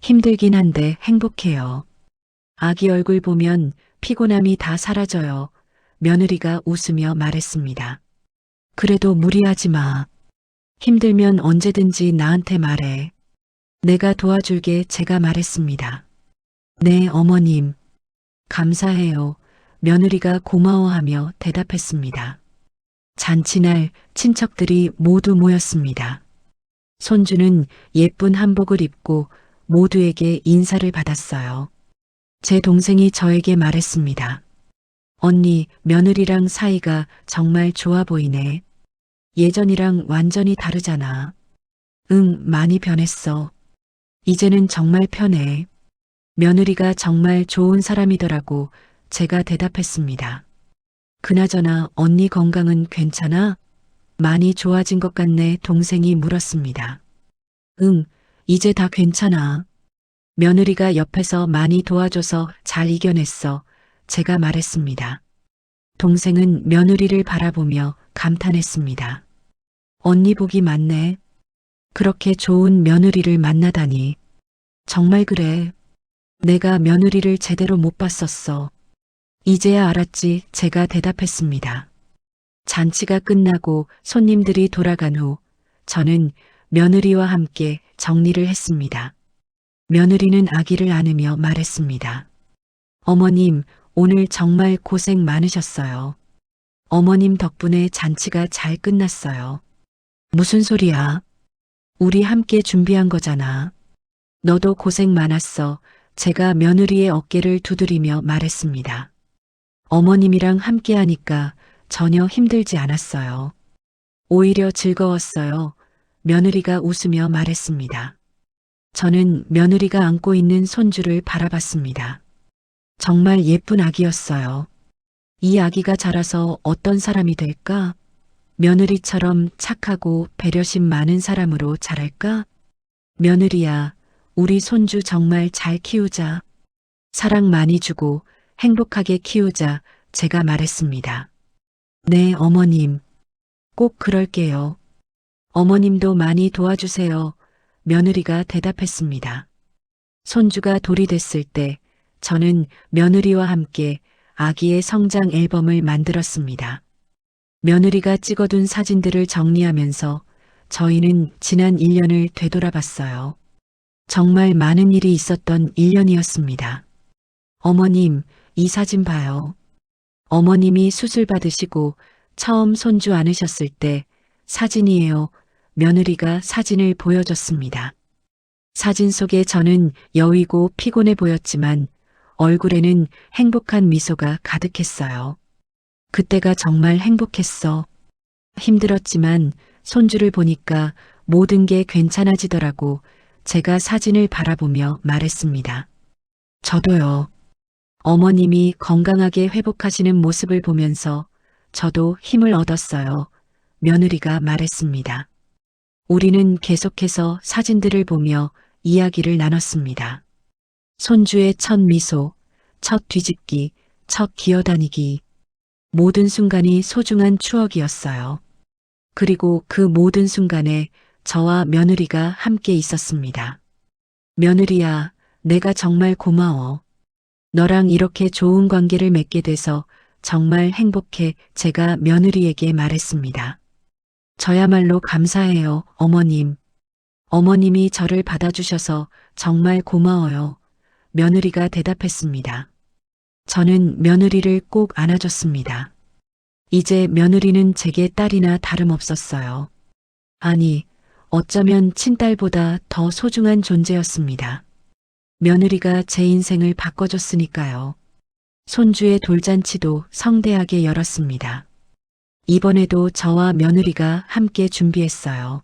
힘들긴 한데 행복해요. 아기 얼굴 보면 피곤함이 다 사라져요. 며느리가 웃으며 말했습니다. 그래도 무리하지 마. 힘들면 언제든지 나한테 말해. 내가 도와줄게 제가 말했습니다. 네, 어머님. 감사해요. 며느리가 고마워하며 대답했습니다. 잔치날 친척들이 모두 모였습니다. 손주는 예쁜 한복을 입고 모두에게 인사를 받았어요. 제 동생이 저에게 말했습니다. 언니, 며느리랑 사이가 정말 좋아 보이네. 예전이랑 완전히 다르잖아. 응, 많이 변했어. 이제는 정말 편해. 며느리가 정말 좋은 사람이더라고 제가 대답했습니다. 그나저나 언니 건강은 괜찮아? 많이 좋아진 것 같네 동생이 물었습니다. 응, 이제 다 괜찮아. 며느리가 옆에서 많이 도와줘서 잘 이겨냈어. 제가 말했습니다. 동생은 며느리를 바라보며 감탄했습니다. 언니 복이 많네. 그렇게 좋은 며느리를 만나다니. 정말 그래. 내가 며느리를 제대로 못 봤었어. 이제야 알았지 제가 대답했습니다. 잔치가 끝나고 손님들이 돌아간 후 저는 며느리와 함께 정리를 했습니다. 며느리는 아기를 안으며 말했습니다. 어머님, 오늘 정말 고생 많으셨어요. 어머님 덕분에 잔치가 잘 끝났어요. 무슨 소리야? 우리 함께 준비한 거잖아. 너도 고생 많았어. 제가 며느리의 어깨를 두드리며 말했습니다. 어머님이랑 함께 하니까 전혀 힘들지 않았어요. 오히려 즐거웠어요. 며느리가 웃으며 말했습니다. 저는 며느리가 안고 있는 손주를 바라봤습니다. 정말 예쁜 아기였어요. 이 아기가 자라서 어떤 사람이 될까? 며느리처럼 착하고 배려심 많은 사람으로 자랄까? 며느리야, 우리 손주 정말 잘 키우자. 사랑 많이 주고 행복하게 키우자. 제가 말했습니다. 네, 어머님. 꼭 그럴게요. 어머님도 많이 도와주세요. 며느리가 대답했습니다. 손주가 돌이 됐을 때 저는 며느리와 함께 아기의 성장 앨범을 만들었습니다. 며느리가 찍어둔 사진들을 정리하면서 저희는 지난 1년을 되돌아봤어요. 정말 많은 일이 있었던 1년이었습니다. 어머님, 이 사진 봐요. 어머님이 수술 받으시고 처음 손주 안으셨을 때 사진이에요. 며느리가 사진을 보여줬습니다. 사진 속에 저는 여위고 피곤해 보였지만 얼굴에는 행복한 미소가 가득했어요. 그때가 정말 행복했어. 힘들었지만 손주를 보니까 모든 게 괜찮아지더라고. 제가 사진을 바라보며 말했습니다. 저도요. 어머님이 건강하게 회복하시는 모습을 보면서 저도 힘을 얻었어요. 며느리가 말했습니다. 우리는 계속해서 사진들을 보며 이야기를 나눴습니다. 손주의 첫 미소, 첫 뒤집기, 첫 기어다니기. 모든 순간이 소중한 추억이었어요. 그리고 그 모든 순간에 저와 며느리가 함께 있었습니다. 며느리야, 내가 정말 고마워. 너랑 이렇게 좋은 관계를 맺게 돼서 정말 행복해. 제가 며느리에게 말했습니다. 저야말로 감사해요, 어머님. 어머님이 저를 받아주셔서 정말 고마워요. 며느리가 대답했습니다. 저는 며느리를 꼭 안아줬습니다. 이제 며느리는 제게 딸이나 다름없었어요. 아니, 어쩌면 친딸보다 더 소중한 존재였습니다. 며느리가 제 인생을 바꿔줬으니까요. 손주의 돌잔치도 성대하게 열었습니다. 이번에도 저와 며느리가 함께 준비했어요.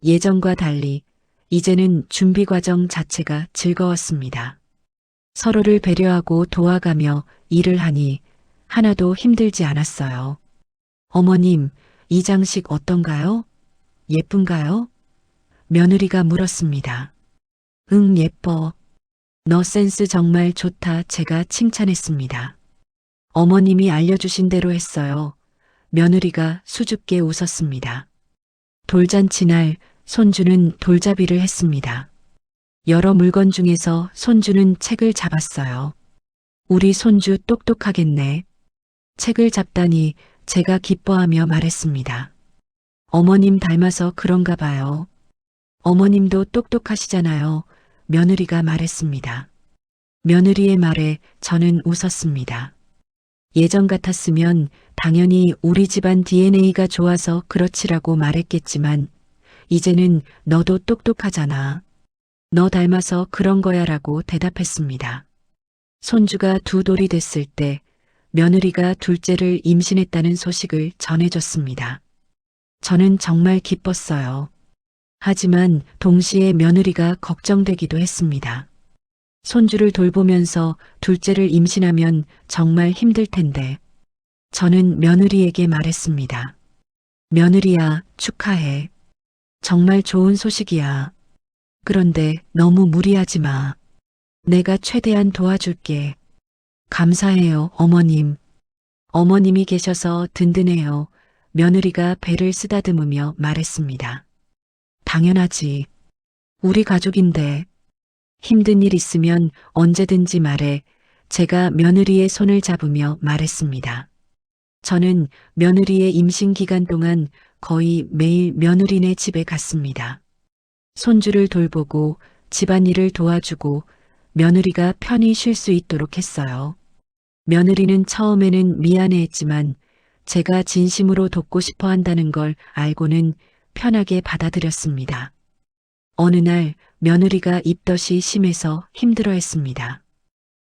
예전과 달리 이제는 준비 과정 자체가 즐거웠습니다. 서로를 배려하고 도와가며 일을 하니 하나도 힘들지 않았어요. 어머님, 이 장식 어떤가요? 예쁜가요? 며느리가 물었습니다. 응, 예뻐. 너 센스 정말 좋다. 제가 칭찬했습니다. 어머님이 알려주신 대로 했어요. 며느리가 수줍게 웃었습니다. 돌잔치 날 손주는 돌잡이를 했습니다. 여러 물건 중에서 손주는 책을 잡았어요. 우리 손주 똑똑하겠네. 책을 잡다니 제가 기뻐하며 말했습니다. 어머님 닮아서 그런가 봐요. 어머님도 똑똑하시잖아요. 며느리가 말했습니다. 며느리의 말에 저는 웃었습니다. 예전 같았으면 당연히 우리 집안 DNA가 좋아서 그렇지라고 말했겠지만 이제는 너도 똑똑하잖아. 너 닮아서 그런 거야 라고 대답했습니다. 손주가 두 돌이 됐을 때 며느리가 둘째를 임신했다는 소식을 전해줬습니다. 저는 정말 기뻤어요. 하지만 동시에 며느리가 걱정되기도 했습니다. 손주를 돌보면서 둘째를 임신하면 정말 힘들 텐데. 저는 며느리에게 말했습니다. 며느리야, 축하해. 정말 좋은 소식이야. 그런데 너무 무리하지 마. 내가 최대한 도와줄게. 감사해요, 어머님. 어머님이 계셔서 든든해요. 며느리가 배를 쓰다듬으며 말했습니다. 당연하지. 우리 가족인데. 힘든 일 있으면 언제든지 말해. 제가 며느리의 손을 잡으며 말했습니다. 저는 며느리의 임신 기간 동안 거의 매일 며느리네 집에 갔습니다. 손주를 돌보고 집안일을 도와주고 며느리가 편히 쉴 수 있도록 했어요. 며느리는 처음에는 미안해했지만 제가 진심으로 돕고 싶어 한다는 걸 알고는 편하게 받아들였습니다. 어느 날 며느리가 입덧이 심해서 힘들어했습니다.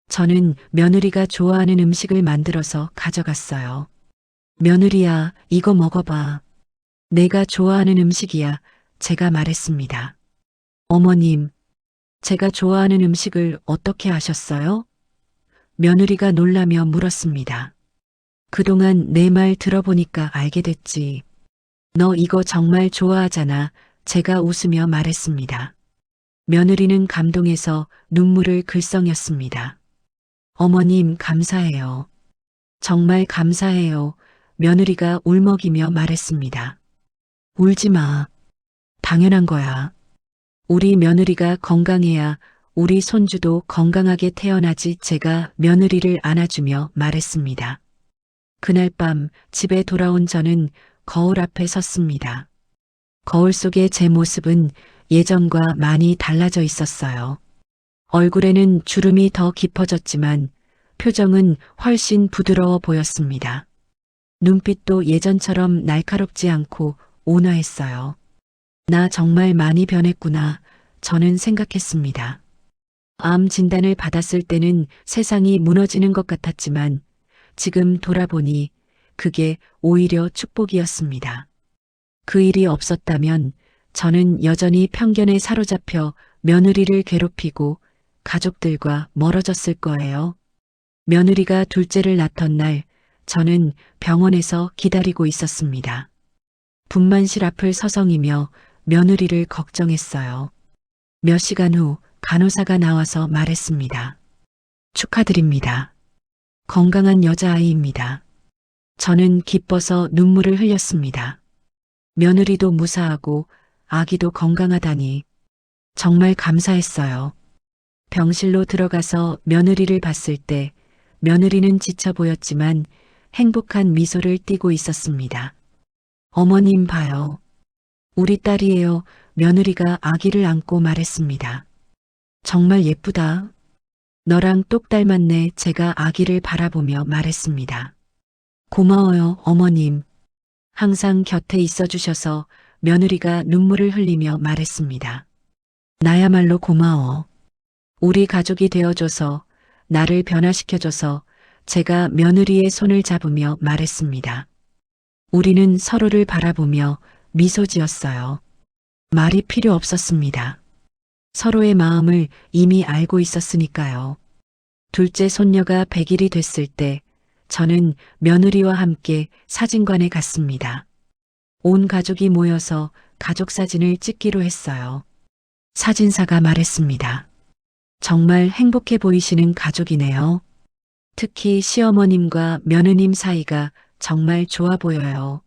저는 며느리가 좋아하는 음식을 만들어서 가져갔어요. 며느리야, 이거 먹어봐. 내가 좋아하는 음식이야. 제가 말했습니다. 어머님, 제가 좋아하는 음식을 어떻게 아셨어요? 며느리가 놀라며 물었습니다. 그동안 내 말 들어보니까 알게 됐지. 너 이거 정말 좋아하잖아. 제가 웃으며 말했습니다. 며느리는 감동해서 눈물을 글썽였습니다. 어머님, 감사해요. 정말 감사해요. 며느리가 울먹이며 말했습니다. 울지 마. 당연한 거야. 우리 며느리가 건강해야 우리 손주도 건강하게 태어나지. 제가 며느리를 안아주며 말했습니다. 그날 밤 집에 돌아온 저는 거울 앞에 섰습니다. 거울 속의 제 모습은 예전과 많이 달라져 있었어요. 얼굴에는 주름이 더 깊어졌지만 표정은 훨씬 부드러워 보였습니다. 눈빛도 예전처럼 날카롭지 않고 온화했어요. 나 정말 많이 변했구나. 저는 생각했습니다. 암 진단을 받았을 때는 세상이 무너지는 것 같았지만 지금 돌아보니 그게 오히려 축복이었습니다. 그 일이 없었다면 저는 여전히 편견에 사로잡혀 며느리를 괴롭히고 가족들과 멀어졌을 거예요. 며느리가 둘째를 낳던 날 저는 병원에서 기다리고 있었습니다. 분만실 앞을 서성이며 며느리를 걱정했어요. 몇 시간 후 간호사가 나와서 말했습니다. 축하드립니다. 건강한 여자아이입니다. 저는 기뻐서 눈물을 흘렸습니다. 며느리도 무사하고 아기도 건강하다니 정말 감사했어요. 병실로 들어가서 며느리를 봤을 때 며느리는 지쳐 보였지만 행복한 미소를 띠고 있었습니다. 어머님 봐요. 우리 딸이에요. 며느리가 아기를 안고 말했습니다. 정말 예쁘다. 너랑 똑 닮았네. 제가 아기를 바라보며 말했습니다. 고마워요, 어머님. 항상 곁에 있어 주셔서 며느리가 눈물을 흘리며 말했습니다. 나야말로 고마워. 우리 가족이 되어줘서, 나를 변화시켜줘서 제가 며느리의 손을 잡으며 말했습니다. 우리는 서로를 바라보며 미소 지었어요. 말이 필요 없었습니다. 서로의 마음을 이미 알고 있었으니까요. 둘째 손녀가 100일이 됐을 때 저는 며느리와 함께 사진관에 갔습니다. 온 가족이 모여서 가족 사진을 찍기로 했어요. 사진사가 말했습니다. 정말 행복해 보이시는 가족이네요. 특히 시어머님과 며느님 사이가 정말 좋아 보여요.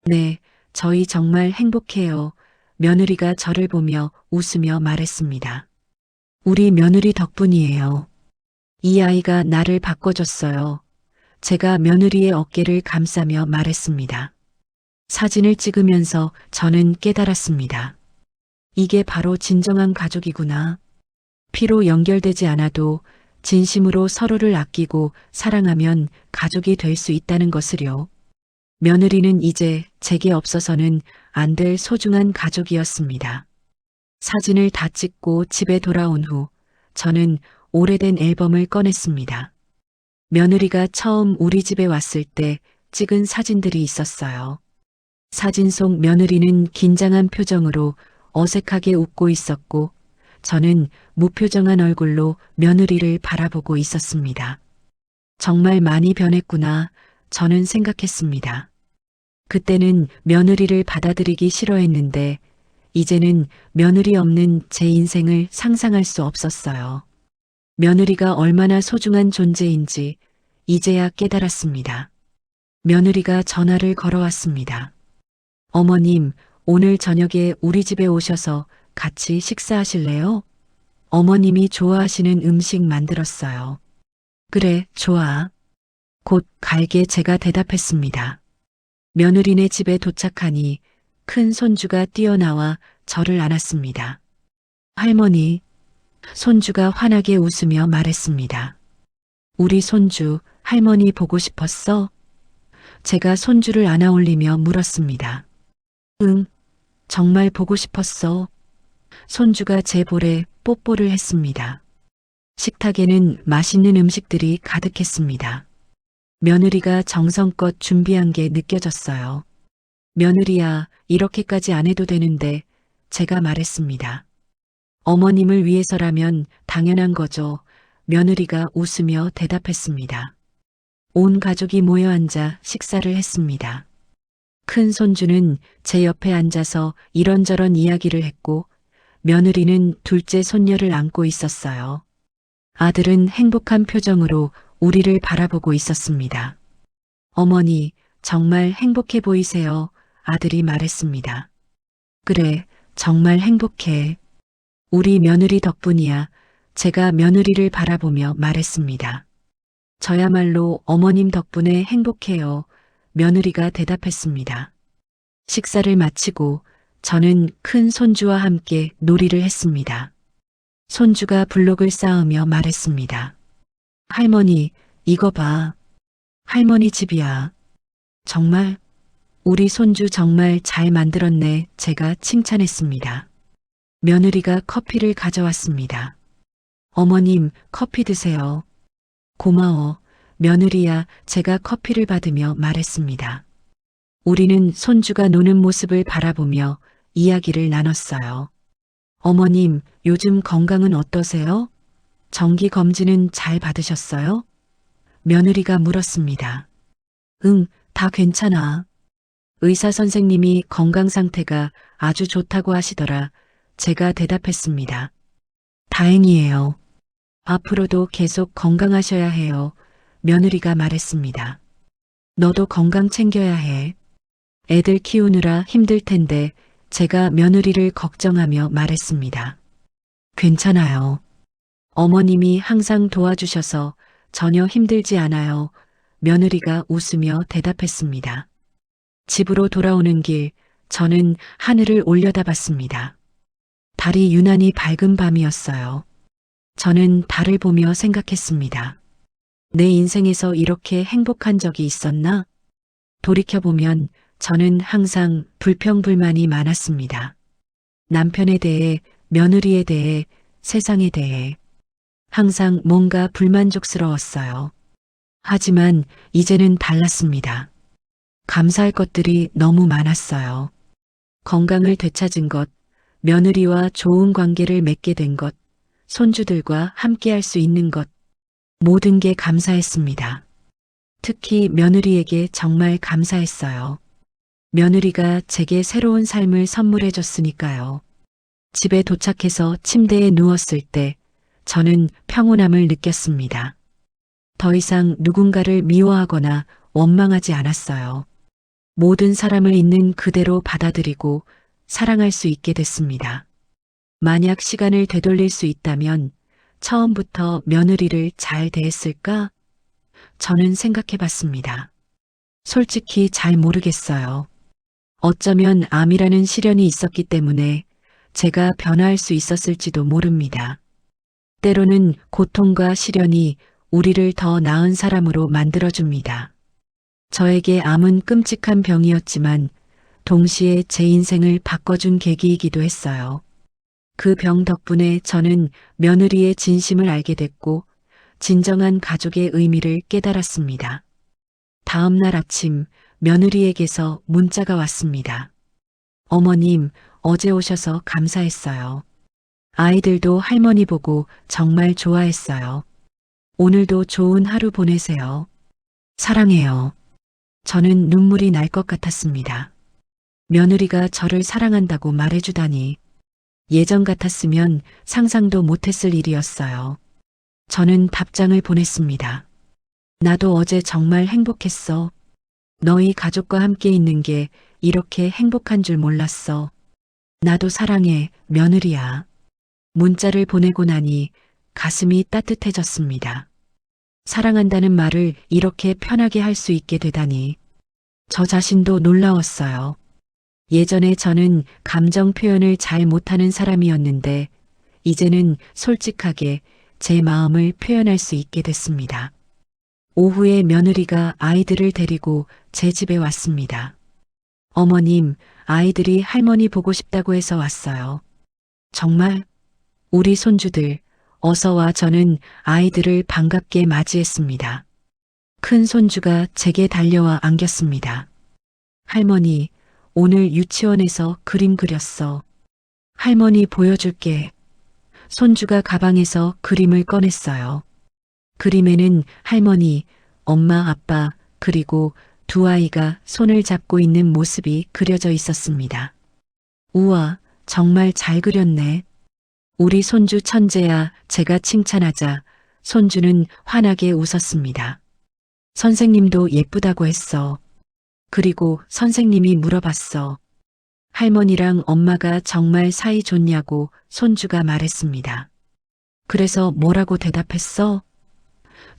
네, 저희 정말 행복해요. 며느리가 저를 보며 웃으며 말했습니다. 우리 며느리 덕분이에요. 이 아이가 나를 바꿔줬어요. 제가 며느리의 어깨를 감싸며 말했습니다. 사진을 찍으면서 저는 깨달았습니다. 이게 바로 진정한 가족이구나. 피로 연결되지 않아도 진심으로 서로를 아끼고 사랑하면 가족이 될 수 있다는 것을요. 며느리는 이제 제게 없어서는 안 될 소중한 가족이었습니다. 사진을 다 찍고 집에 돌아온 후 저는 오래된 앨범을 꺼냈습니다. 며느리가 처음 우리 집에 왔을 때 찍은 사진들이 있었어요. 사진 속 며느리는 긴장한 표정으로 어색하게 웃고 있었고 저는 무표정한 얼굴로 며느리를 바라보고 있었습니다. 정말 많이 변했구나. 저는 생각했습니다. 그때는 며느리를 받아들이기 싫어했는데 이제는 며느리 없는 제 인생을 상상할 수 없었어요. 며느리가 얼마나 소중한 존재인지 이제야 깨달았습니다. 며느리가 전화를 걸어왔습니다. 어머님, 오늘 저녁에 우리 집에 오셔서 같이 식사하실래요? 어머님이 좋아하시는 음식 만들었어요. 그래, 좋아. 곧 갈게. 제가 대답했습니다. 며느리네 집에 도착하니 큰 손주가 뛰어나와 저를 안았습니다. 할머니, 손주가 환하게 웃으며 말했습니다. 우리 손주, 할머니 보고 싶었어? 제가 손주를 안아 올리며 물었습니다. 응, 정말 보고 싶었어. 손주가 제 볼에 뽀뽀를 했습니다. 식탁에는 맛있는 음식들이 가득했습니다. 며느리가 정성껏 준비한 게 느껴졌어요. 며느리야, 이렇게까지 안 해도 되는데 제가 말했습니다. 어머님을 위해서라면 당연한 거죠. 며느리가 웃으며 대답했습니다. 온 가족이 모여 앉아 식사를 했습니다. 큰 손주는 제 옆에 앉아서 이런저런 이야기를 했고 며느리는 둘째 손녀를 안고 있었어요. 아들은 행복한 표정으로 우리를 바라보고 있었습니다. 어머니, 정말 행복해 보이세요. 아들이 말했습니다. 그래, 정말 행복해. 우리 며느리 덕분이야. 제가 며느리를 바라보며 말했습니다. 저야말로 어머님 덕분에 행복해요. 며느리가 대답했습니다. 식사를 마치고 저는 큰 손주와 함께 놀이를 했습니다. 손주가 블록을 쌓으며 말했습니다. 할머니, 이거 봐. 할머니 집이야. 정말? 우리 손주 정말 잘 만들었네. 제가 칭찬했습니다. 며느리가 커피를 가져왔습니다. 어머님, 커피 드세요. 고마워. 며느리야, 제가 커피를 받으며 말했습니다. 우리는 손주가 노는 모습을 바라보며 이야기를 나눴어요. 어머님, 요즘 건강은 어떠세요? 정기 검진은 잘 받으셨어요? 며느리가 물었습니다. 응, 다 괜찮아. 의사 선생님이 건강 상태가 아주 좋다고 하시더라. 제가 대답했습니다. 다행이에요. 앞으로도 계속 건강하셔야 해요. 며느리가 말했습니다. 너도 건강 챙겨야 해. 애들 키우느라 힘들 텐데 제가 며느리를 걱정하며 말했습니다. 괜찮아요. 어머님이 항상 도와주셔서 전혀 힘들지 않아요. 며느리가 웃으며 대답했습니다. 집으로 돌아오는 길, 저는 하늘을 올려다봤습니다. 달이 유난히 밝은 밤이었어요. 저는 달을 보며 생각했습니다. 내 인생에서 이렇게 행복한 적이 있었나? 돌이켜보면 저는 항상 불평불만이 많았습니다. 남편에 대해, 며느리에 대해, 세상에 대해. 항상 뭔가 불만족스러웠어요. 하지만 이제는 달랐습니다. 감사할 것들이 너무 많았어요. 건강을 되찾은 것, 며느리와 좋은 관계를 맺게 된 것, 손주들과 함께할 수 있는 것, 모든 게 감사했습니다. 특히 며느리에게 정말 감사했어요. 며느리가 제게 새로운 삶을 선물해 줬으니까요. 집에 도착해서 침대에 누웠을 때 저는 평온함을 느꼈습니다. 더 이상 누군가를 미워하거나 원망하지 않았어요. 모든 사람을 있는 그대로 받아들이고 사랑할 수 있게 됐습니다. 만약 시간을 되돌릴 수 있다면 처음부터 며느리를 잘 대했을까? 저는 생각해 봤습니다. 솔직히 잘 모르겠어요. 어쩌면 암이라는 시련이 있었기 때문에 제가 변화할 수 있었을지도 모릅니다. 때로는 고통과 시련이 우리를 더 나은 사람으로 만들어줍니다. 저에게 암은 끔찍한 병이었지만 동시에 제 인생을 바꿔준 계기이기도 했어요. 그 병 덕분에 저는 며느리의 진심을 알게 됐고 진정한 가족의 의미를 깨달았습니다. 다음 날 아침 며느리에게서 문자가 왔습니다. 어머님, 어제 오셔서 감사했어요. 아이들도 할머니 보고 정말 좋아했어요. 오늘도 좋은 하루 보내세요. 사랑해요. 저는 눈물이 날 것 같았습니다. 며느리가 저를 사랑한다고 말해주다니. 예전 같았으면 상상도 못했을 일이었어요. 저는 답장을 보냈습니다. 나도 어제 정말 행복했어. 너희 가족과 함께 있는 게 이렇게 행복한 줄 몰랐어. 나도 사랑해, 며느리야. 문자를 보내고 나니 가슴이 따뜻해졌습니다. 사랑한다는 말을 이렇게 편하게 할 수 있게 되다니. 저 자신도 놀라웠어요. 예전에 저는 감정 표현을 잘 못하는 사람이었는데 이제는 솔직하게 제 마음을 표현할 수 있게 됐습니다. 오후에 며느리가 아이들을 데리고 제 집에 왔습니다. 어머님, 아이들이 할머니 보고 싶다고 해서 왔어요. 정말? 우리 손주들, 어서 와. 저는 아이들을 반갑게 맞이했습니다. 큰 손주가 제게 달려와 안겼습니다. 할머니, 오늘 유치원에서 그림 그렸어. 할머니 보여줄게. 손주가 가방에서 그림을 꺼냈어요. 그림에는 할머니, 엄마, 아빠, 그리고 두 아이가 손을 잡고 있는 모습이 그려져 있었습니다. 우와, 정말 잘 그렸네. 우리 손주 천재야. 제가 칭찬하자 손주는 환하게 웃었습니다. 선생님도 예쁘다고 했어. 그리고 선생님이 물어봤어. 할머니랑 엄마가 정말 사이 좋냐고 손주가 말했습니다. 그래서 뭐라고 대답했어?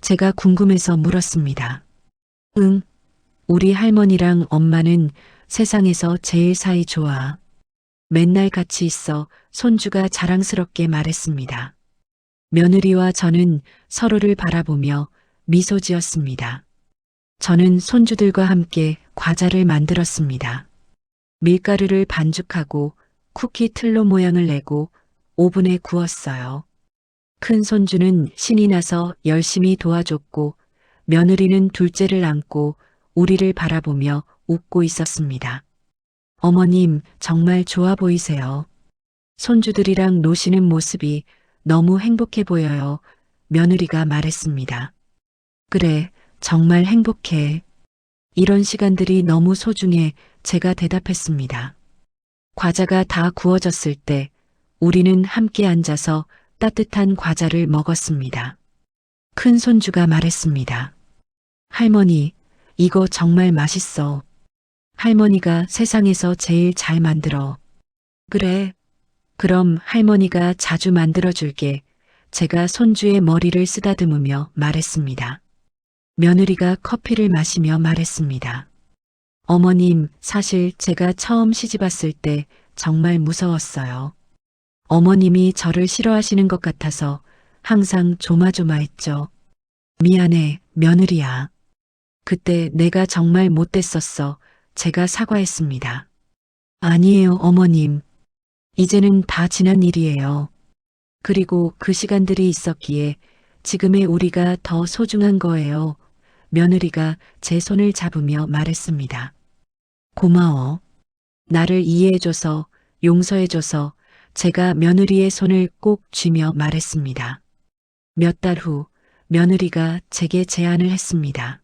제가 궁금해서 물었습니다. 응, 우리 할머니랑 엄마는 세상에서 제일 사이 좋아. 맨날 같이 있어. 손주가 자랑스럽게 말했습니다. 며느리와 저는 서로를 바라보며 미소 지었습니다. 저는 손주들과 함께 과자를 만들었습니다. 밀가루를 반죽하고 쿠키 틀로 모양을 내고 오븐에 구웠어요. 큰 손주는 신이 나서 열심히 도와줬고 며느리는 둘째를 안고 우리를 바라보며 웃고 있었습니다. 어머님, 정말 좋아 보이세요. 손주들이랑 노시는 모습이 너무 행복해 보여요. 며느리가 말했습니다. 그래, 정말 행복해. 이런 시간들이 너무 소중해. 제가 대답했습니다. 과자가 다 구워졌을 때 우리는 함께 앉아서 따뜻한 과자를 먹었습니다. 큰 손주가 말했습니다. 할머니, 이거 정말 맛있어. 할머니가 세상에서 제일 잘 만들어. 그래. 그럼 할머니가 자주 만들어줄게. 제가 손주의 머리를 쓰다듬으며 말했습니다. 며느리가 커피를 마시며 말했습니다. 어머님, 사실 제가 처음 시집 왔을 때 정말 무서웠어요. 어머님이 저를 싫어하시는 것 같아서 항상 조마조마했죠. 미안해, 며느리야. 그때 내가 정말 못됐었어. 제가 사과했습니다. 아니에요, 어머님. 이제는 다 지난 일이에요. 그리고 그 시간들이 있었기에 지금의 우리가 더 소중한 거예요. 며느리가 제 손을 잡으며 말했습니다. 고마워. 나를 이해해줘서, 용서해줘서 제가 며느리의 손을 꼭 쥐며 말했습니다. 몇 달 후 며느리가 제게 제안을 했습니다.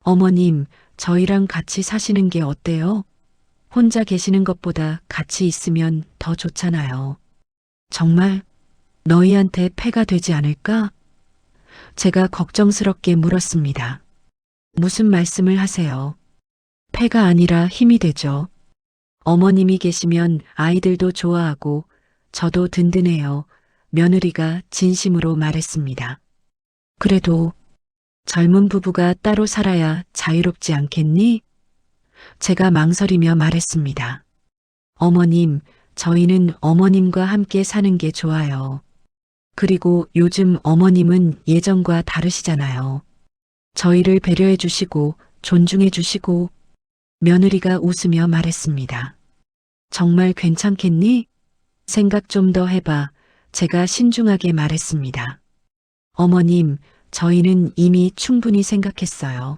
어머님, 저희랑 같이 사시는 게 어때요? 혼자 계시는 것보다 같이 있으면 더 좋잖아요. 정말 너희한테 폐가 되지 않을까? 제가 걱정스럽게 물었습니다. 무슨 말씀을 하세요? 폐가 아니라 힘이 되죠. 어머님이 계시면 아이들도 좋아하고 저도 든든해요. 며느리가 진심으로 말했습니다. 그래도 젊은 부부가 따로 살아야 자유롭지 않겠니? 제가 망설이며 말했습니다. 어머님, 저희는 어머님과 함께 사는 게 좋아요. 그리고 요즘 어머님은 예전과 다르시잖아요. 저희를 배려해 주시고 존중해 주시고 며느리가 웃으며 말했습니다. 정말 괜찮겠니? 생각 좀 더 해봐. 제가 신중하게 말했습니다. 어머님, 저희는 이미 충분히 생각했어요.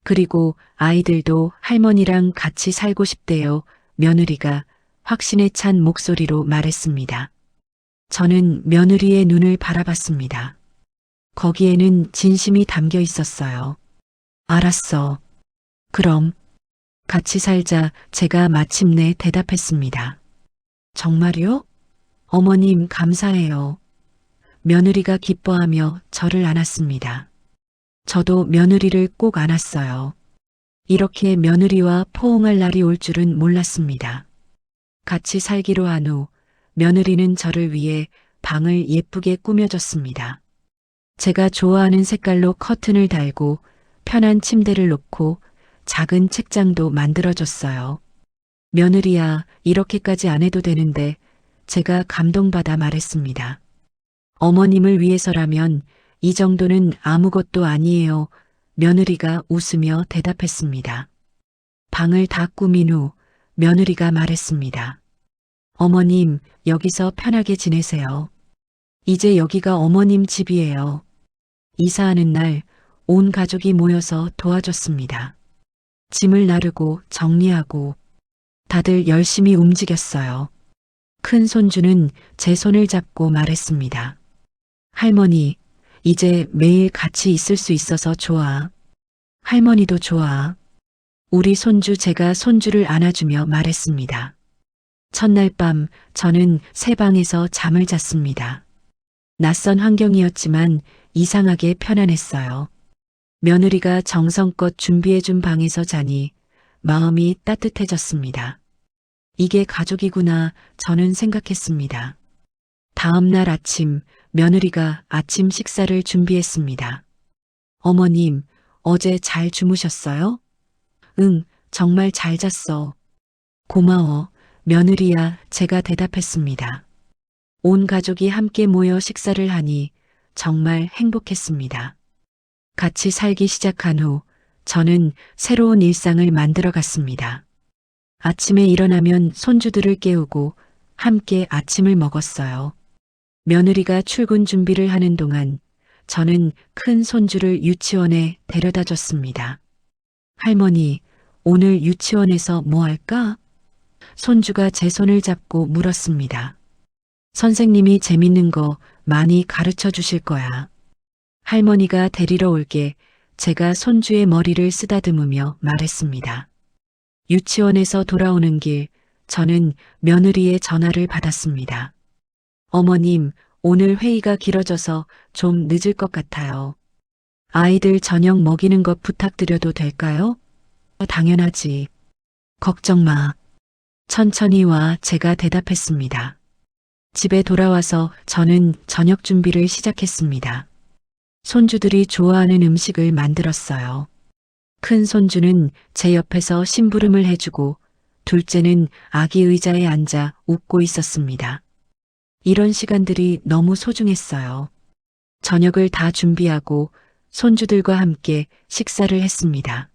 그리고 아이들도 할머니랑 같이 살고 싶대요. 며느리가 확신에 찬 목소리로 말했습니다. 저는 며느리의 눈을 바라봤습니다. 거기에는 진심이 담겨 있었어요. 알았어. 그럼 같이 살자. 제가 마침내 대답했습니다. 정말요? 어머님, 감사해요. 며느리가 기뻐하며 저를 안았습니다. 저도 며느리를 꼭 안았어요. 이렇게 며느리와 포옹할 날이 올 줄은 몰랐습니다. 같이 살기로 한 후 며느리는 저를 위해 방을 예쁘게 꾸며줬습니다. 제가 좋아하는 색깔로 커튼을 달고 편한 침대를 놓고 작은 책장도 만들어줬어요. 며느리야, 이렇게까지 안 해도 되는데 제가 감동받아 말했습니다. 어머님을 위해서라면 이 정도는 아무것도 아니에요. 며느리가 웃으며 대답했습니다. 방을 다 꾸민 후 며느리가 말했습니다. 어머님, 여기서 편하게 지내세요. 이제 여기가 어머님 집이에요. 이사하는 날 온 가족이 모여서 도와줬습니다. 짐을 나르고 정리하고 다들 열심히 움직였어요. 큰 손주는 제 손을 잡고 말했습니다. 할머니, 이제 매일 같이 있을 수 있어서 좋아. 할머니도 좋아. 우리 손주 제가 손주를 안아주며 말했습니다. 첫날 밤 저는 새 방에서 잠을 잤습니다. 낯선 환경이었지만 이상하게 편안했어요. 며느리가 정성껏 준비해준 방에서 자니 마음이 따뜻해졌습니다. 이게 가족이구나 저는 생각했습니다. 다음 날 아침 며느리가 아침 식사를 준비했습니다. 어머님, 어제 잘 주무셨어요? 응, 정말 잘 잤어. 고마워, 며느리야, 제가 대답했습니다. 온 가족이 함께 모여 식사를 하니 정말 행복했습니다. 같이 살기 시작한 후 저는 새로운 일상을 만들어 갔습니다. 아침에 일어나면 손주들을 깨우고 함께 아침을 먹었어요. 며느리가 출근 준비를 하는 동안 저는 큰 손주를 유치원에 데려다 줬습니다. 할머니, 오늘 유치원에서 뭐 할까? 손주가 제 손을 잡고 물었습니다. 선생님이 재밌는 거 많이 가르쳐 주실 거야. 할머니가 데리러 올게 제가 손주의 머리를 쓰다듬으며 말했습니다. 유치원에서 돌아오는 길 저는 며느리의 전화를 받았습니다. 어머님, 오늘 회의가 길어져서 좀 늦을 것 같아요. 아이들 저녁 먹이는 것 부탁드려도 될까요? 당연하지. 걱정 마. 천천히 와 제가 대답했습니다. 집에 돌아와서 저는 저녁 준비를 시작했습니다. 손주들이 좋아하는 음식을 만들었어요. 큰 손주는 제 옆에서 심부름을 해주고 둘째는 아기 의자에 앉아 웃고 있었습니다. 이런 시간들이 너무 소중했어요. 저녁을 다 준비하고 손주들과 함께 식사를 했습니다.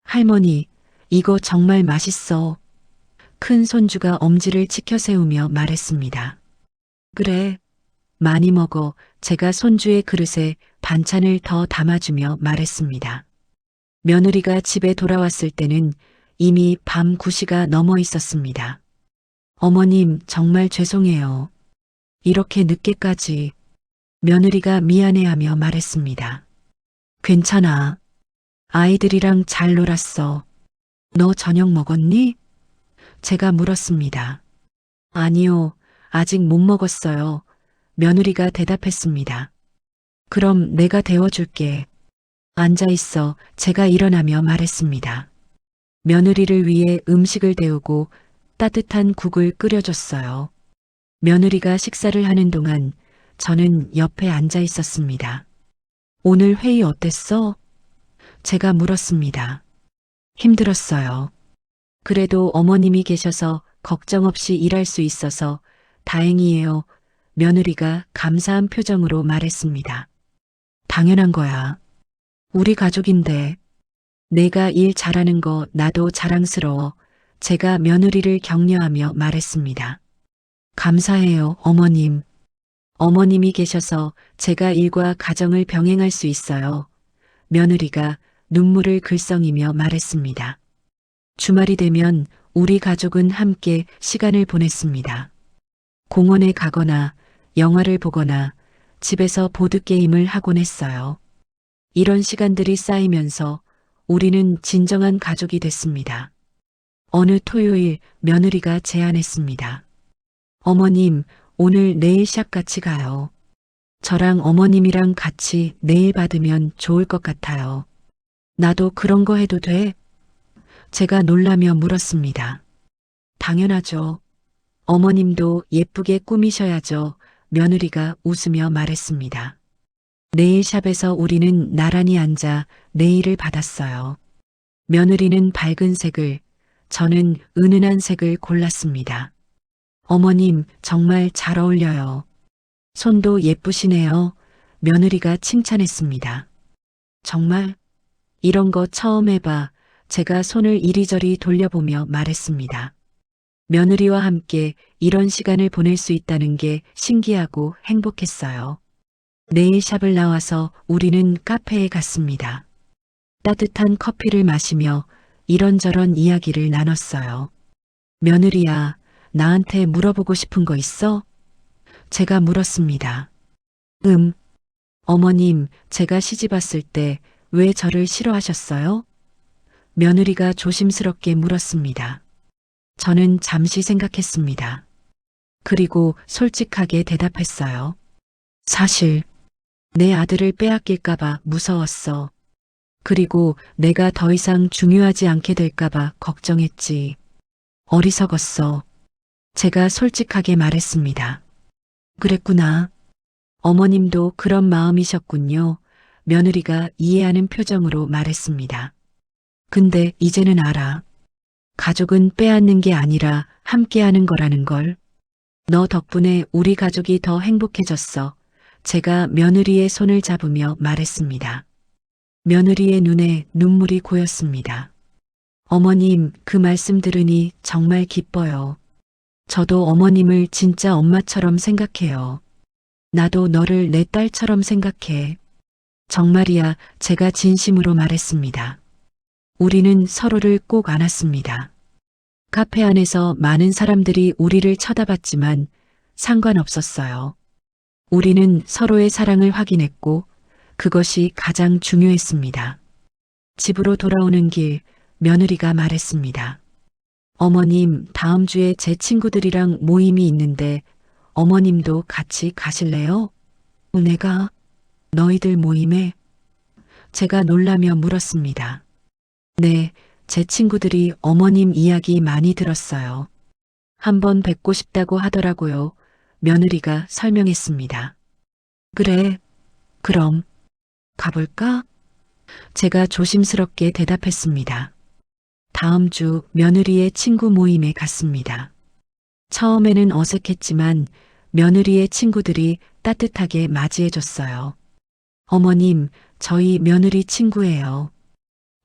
할머니, 이거 정말 맛있어. 큰 손주가 엄지를 치켜 세우며 말했습니다. 그래, 많이 먹어. 제가 손주의 그릇에 반찬을 더 담아주며 말했습니다. 며느리가 집에 돌아왔을 때는 이미 밤 9시가 넘어 있었습니다. 어머님, 정말 죄송해요. 이렇게 늦게까지. 며느리가 미안해하며 말했습니다. 괜찮아. 아이들이랑 잘 놀았어. 너 저녁 먹었니? 제가 물었습니다. 아니요, 아직 못 먹었어요. 며느리가 대답했습니다. 그럼 내가 데워줄게. 앉아 있어. 제가 일어나며 말했습니다. 며느리를 위해 음식을 데우고 따뜻한 국을 끓여줬어요. 며느리가 식사를 하는 동안 저는 옆에 앉아 있었습니다. 오늘 회의 어땠어? 제가 물었습니다. 힘들었어요. 그래도 어머님이 계셔서 걱정 없이 일할 수 있어서 다행이에요. 며느리가 감사한 표정으로 말했습니다. 당연한 거야. 우리 가족인데. 내가 일 잘하는 거 나도 자랑스러워. 제가 며느리를 격려하며 말했습니다. 감사해요, 어머님. 어머님이 계셔서 제가 일과 가정을 병행할 수 있어요. 며느리가 눈물을 글썽이며 말했습니다. 주말이 되면 우리 가족은 함께 시간을 보냈습니다. 공원에 가거나 영화를 보거나 집에서 보드게임을 하곤 했어요. 이런 시간들이 쌓이면서 우리는 진정한 가족이 됐습니다. 어느 토요일 며느리가 제안했습니다. 어머님, 오늘 네일샵 같이 가요. 저랑 어머님이랑 같이 네일 받으면 좋을 것 같아요. 나도 그런 거 해도 돼? 제가 놀라며 물었습니다. 당연하죠. 어머님도 예쁘게 꾸미셔야죠. 며느리가 웃으며 말했습니다. 네일샵에서 우리는 나란히 앉아 네일을 받았어요. 며느리는 밝은 색을, 저는 은은한 색을 골랐습니다. 어머님, 정말 잘 어울려요. 손도 예쁘시네요. 며느리가 칭찬했습니다. 정말 이런 거 처음 해봐. 제가 손을 이리저리 돌려보며 말했습니다. 며느리와 함께 이런 시간을 보낼 수 있다는 게 신기하고 행복했어요. 네일샵을 나와서 우리는 카페에 갔습니다. 따뜻한 커피를 마시며 이런저런 이야기를 나눴어요. 며느리야, 나한테 물어보고 싶은 거 있어? 제가 물었습니다. 어머님, 제가 시집 왔을 때 왜 저를 싫어하셨어요? 며느리가 조심스럽게 물었습니다. 저는 잠시 생각했습니다. 그리고 솔직하게 대답했어요. 사실 내 아들을 빼앗길까봐 무서웠어. 그리고 내가 더 이상 중요하지 않게 될까봐 걱정했지. 어리석었어. 제가 솔직하게 말했습니다. 그랬구나. 어머님도 그런 마음이셨군요. 며느리가 이해하는 표정으로 말했습니다. 근데 이제는 알아. 가족은 빼앗는 게 아니라 함께하는 거라는 걸. 너 덕분에 우리 가족이 더 행복해졌어. 제가 며느리의 손을 잡으며 말했습니다. 며느리의 눈에 눈물이 고였습니다. 어머님, 그 말씀 들으니 정말 기뻐요. 저도 어머님을 진짜 엄마처럼 생각해요. 나도 너를 내 딸처럼 생각해. 정말이야, 제가 진심으로 말했습니다. 우리는 서로를 꼭 안았습니다. 카페 안에서 많은 사람들이 우리를 쳐다봤지만 상관없었어요. 우리는 서로의 사랑을 확인했고 그것이 가장 중요했습니다. 집으로 돌아오는 길, 며느리가 말했습니다. 어머님, 다음 주에 제 친구들이랑 모임이 있는데 어머님도 같이 가실래요? 내가 너희들 모임에? 제가 놀라며 물었습니다. 네, 제 친구들이 어머님 이야기 많이 들었어요. 한번 뵙고 싶다고 하더라고요. 며느리가 설명했습니다. 그래, 그럼 가볼까? 제가 조심스럽게 대답했습니다. 다음 주 며느리의 친구 모임에 갔습니다. 처음에는 어색했지만 며느리의 친구들이 따뜻하게 맞이해줬어요. 어머님, 저희 며느리 친구예요.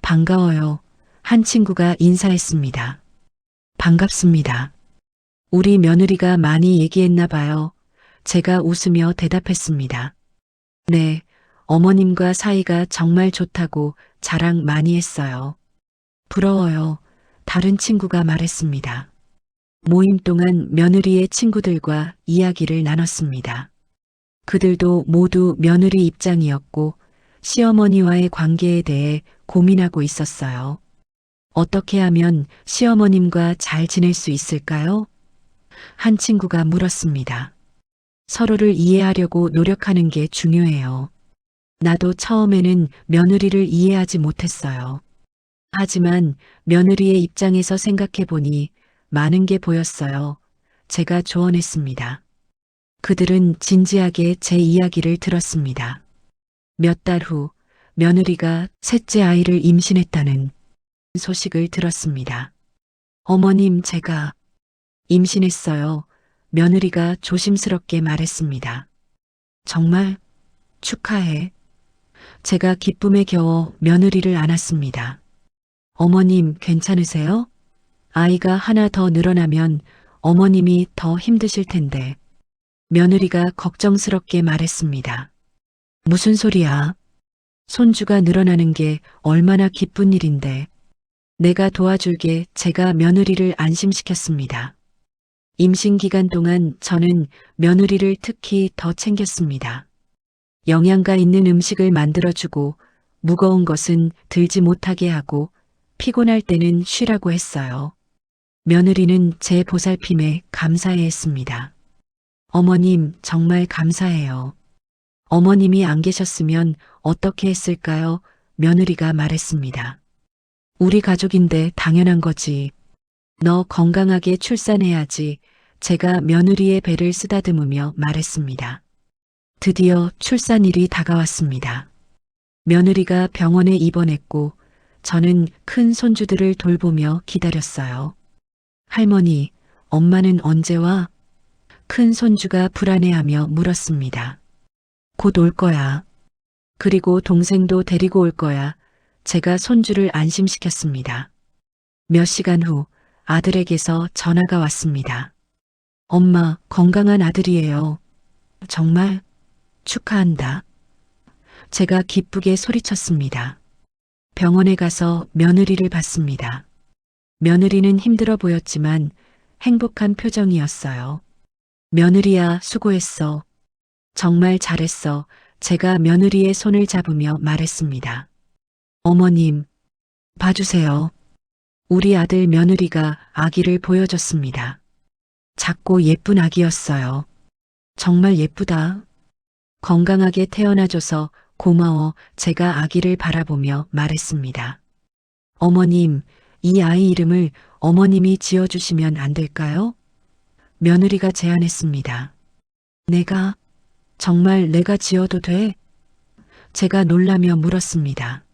반가워요. 한 친구가 인사했습니다. 반갑습니다. 우리 며느리가 많이 얘기했나 봐요. 제가 웃으며 대답했습니다. 네, 어머님과 사이가 정말 좋다고 자랑 많이 했어요. 부러워요. 다른 친구가 말했습니다. 모임 동안 며느리의 친구들과 이야기를 나눴습니다. 그들도 모두 며느리 입장이었고 시어머니와의 관계에 대해 고민하고 있었어요. 어떻게 하면 시어머님과 잘 지낼 수 있을까요? 한 친구가 물었습니다. 서로를 이해하려고 노력하는 게 중요해요. 나도 처음에는 며느리를 이해하지 못했어요. 하지만 며느리의 입장에서 생각해 보니 많은 게 보였어요. 제가 조언했습니다. 그들은 진지하게 제 이야기를 들었습니다. 몇 달 후 며느리가 셋째 아이를 임신했다는 소식을 들었습니다. 어머님, 제가 임신했어요. 며느리가 조심스럽게 말했습니다. 정말 축하해. 제가 기쁨에 겨워 며느리를 안았습니다. 어머님, 괜찮으세요? 아이가 하나 더 늘어나면 어머님이 더 힘드실 텐데. 며느리가 걱정스럽게 말했습니다. 무슨 소리야? 손주가 늘어나는 게 얼마나 기쁜 일인데. 내가 도와줄게. 제가 며느리를 안심시켰습니다. 임신 기간 동안 저는 며느리를 특히 더 챙겼습니다. 영양가 있는 음식을 만들어주고 무거운 것은 들지 못하게 하고 피곤할 때는 쉬라고 했어요. 며느리는 제 보살핌에 감사해했습니다. 어머님, 정말 감사해요. 어머님이 안 계셨으면 어떻게 했을까요? 며느리가 말했습니다. 우리 가족인데 당연한 거지. 너 건강하게 출산해야지. 제가 며느리의 배를 쓰다듬으며 말했습니다. 드디어 출산일이 다가왔습니다. 며느리가 병원에 입원했고 저는 큰 손주들을 돌보며 기다렸어요. 할머니, 엄마는 언제 와? 큰 손주가 불안해하며 물었습니다. 곧 올 거야. 그리고 동생도 데리고 올 거야. 제가 손주를 안심시켰습니다. 몇 시간 후 아들에게서 전화가 왔습니다. 엄마, 건강한 아들이에요. 정말 축하한다. 제가 기쁘게 소리쳤습니다. 병원에 가서 며느리를 봤습니다. 며느리는 힘들어 보였지만 행복한 표정이었어요. 며느리야, 수고했어. 정말 잘했어. 제가 며느리의 손을 잡으며 말했습니다. 어머님, 봐주세요. 우리 아들 며느리가 아기를 보여줬습니다. 작고 예쁜 아기였어요. 정말 예쁘다. 건강하게 태어나줘서 고마워. 제가 아기를 바라보며 말했습니다. 어머님, 이 아이 이름을 어머님이 지어주시면 안 될까요? 며느리가 제안했습니다. 정말 내가 지어도 돼? 제가 놀라며 물었습니다.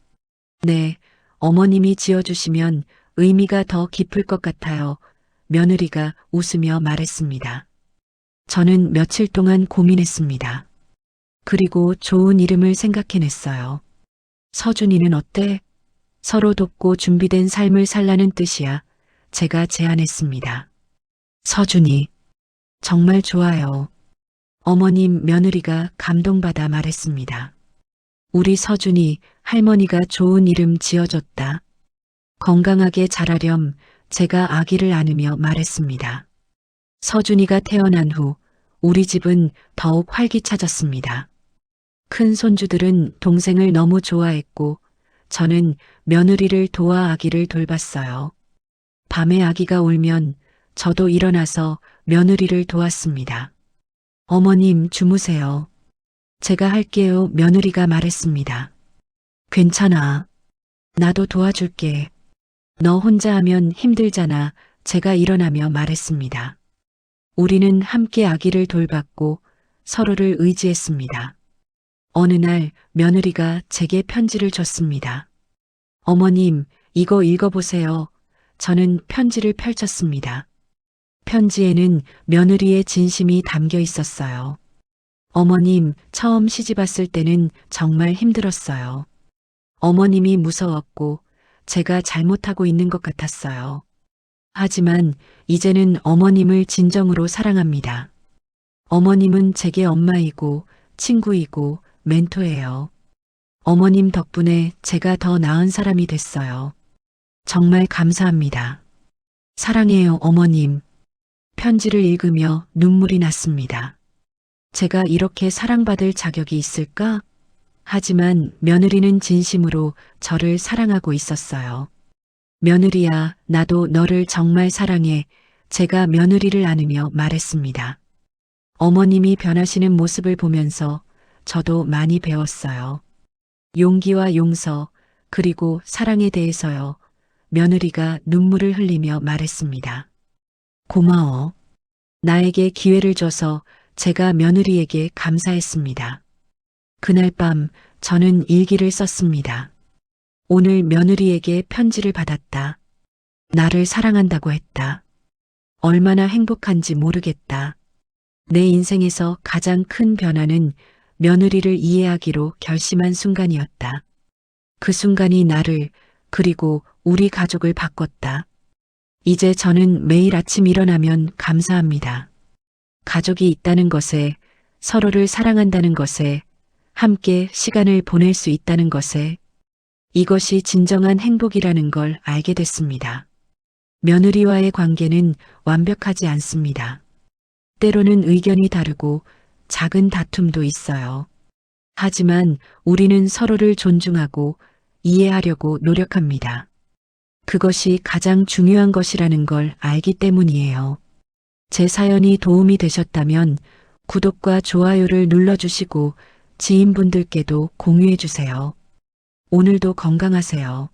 네, 어머님이 지어주시면 의미가 더 깊을 것 같아요. 며느리가 웃으며 말했습니다. 저는 며칠 동안 고민했습니다. 그리고 좋은 이름을 생각해냈어요. 서준이는 어때? 서로 돕고 준비된 삶을 살라는 뜻이야. 제가 제안했습니다. 서준이. 정말 좋아요. 어머님, 며느리가 감동받아 말했습니다. 우리 서준이 할머니가 좋은 이름 지어줬다. 건강하게 자라렴. 제가 아기를 안으며 말했습니다. 서준이가 태어난 후 우리 집은 더욱 활기차졌습니다. 큰 손주들은 동생을 너무 좋아했고 저는 며느리를 도와 아기를 돌봤어요. 밤에 아기가 울면 저도 일어나서 며느리를 도왔습니다. 어머님, 주무세요. 제가 할게요. 며느리가 말했습니다. 괜찮아. 나도 도와줄게. 너 혼자 하면 힘들잖아. 제가 일어나며 말했습니다. 우리는 함께 아기를 돌봤고 서로를 의지했습니다. 어느 날 며느리가 제게 편지를 줬습니다. 어머님, 이거 읽어보세요. 저는 편지를 펼쳤습니다. 편지에는 며느리의 진심이 담겨 있었어요. 어머님, 처음 시집 왔을 때는 정말 힘들었어요. 어머님이 무서웠고 제가 잘못하고 있는 것 같았어요. 하지만 이제는 어머님을 진정으로 사랑합니다. 어머님은 제게 엄마이고 친구이고 멘토예요. 어머님 덕분에 제가 더 나은 사람이 됐어요. 정말 감사합니다. 사랑해요, 어머님. 편지를 읽으며 눈물이 났습니다. 제가 이렇게 사랑받을 자격이 있을까? 하지만 며느리는 진심으로 저를 사랑하고 있었어요. 며느리야, 나도 너를 정말 사랑해. 제가 며느리를 안으며 말했습니다. 어머님이 변하시는 모습을 보면서 저도 많이 배웠어요. 용기와 용서, 그리고 사랑에 대해서요. 며느리가 눈물을 흘리며 말했습니다. 고마워. 나에게 기회를 줘서 제가 며느리에게 감사했습니다. 그날 밤 저는 일기를 썼습니다. 오늘 며느리에게 편지를 받았다. 나를 사랑한다고 했다. 얼마나 행복한지 모르겠다. 내 인생에서 가장 큰 변화는 며느리를 이해하기로 결심한 순간이었다. 그 순간이 나를, 그리고 우리 가족을 바꿨다. 이제 저는 매일 아침 일어나면 감사합니다. 가족이 있다는 것에, 서로를 사랑한다는 것에, 함께 시간을 보낼 수 있다는 것에, 이것이 진정한 행복이라는 걸 알게 됐습니다. 며느리와의 관계는 완벽하지 않습니다. 때로는 의견이 다르고 작은 다툼도 있어요. 하지만 우리는 서로를 존중하고 이해하려고 노력합니다. 그것이 가장 중요한 것이라는 걸 알기 때문이에요. 제 사연이 도움이 되셨다면 구독과 좋아요를 눌러주시고 지인분들께도 공유해주세요. 오늘도 건강하세요.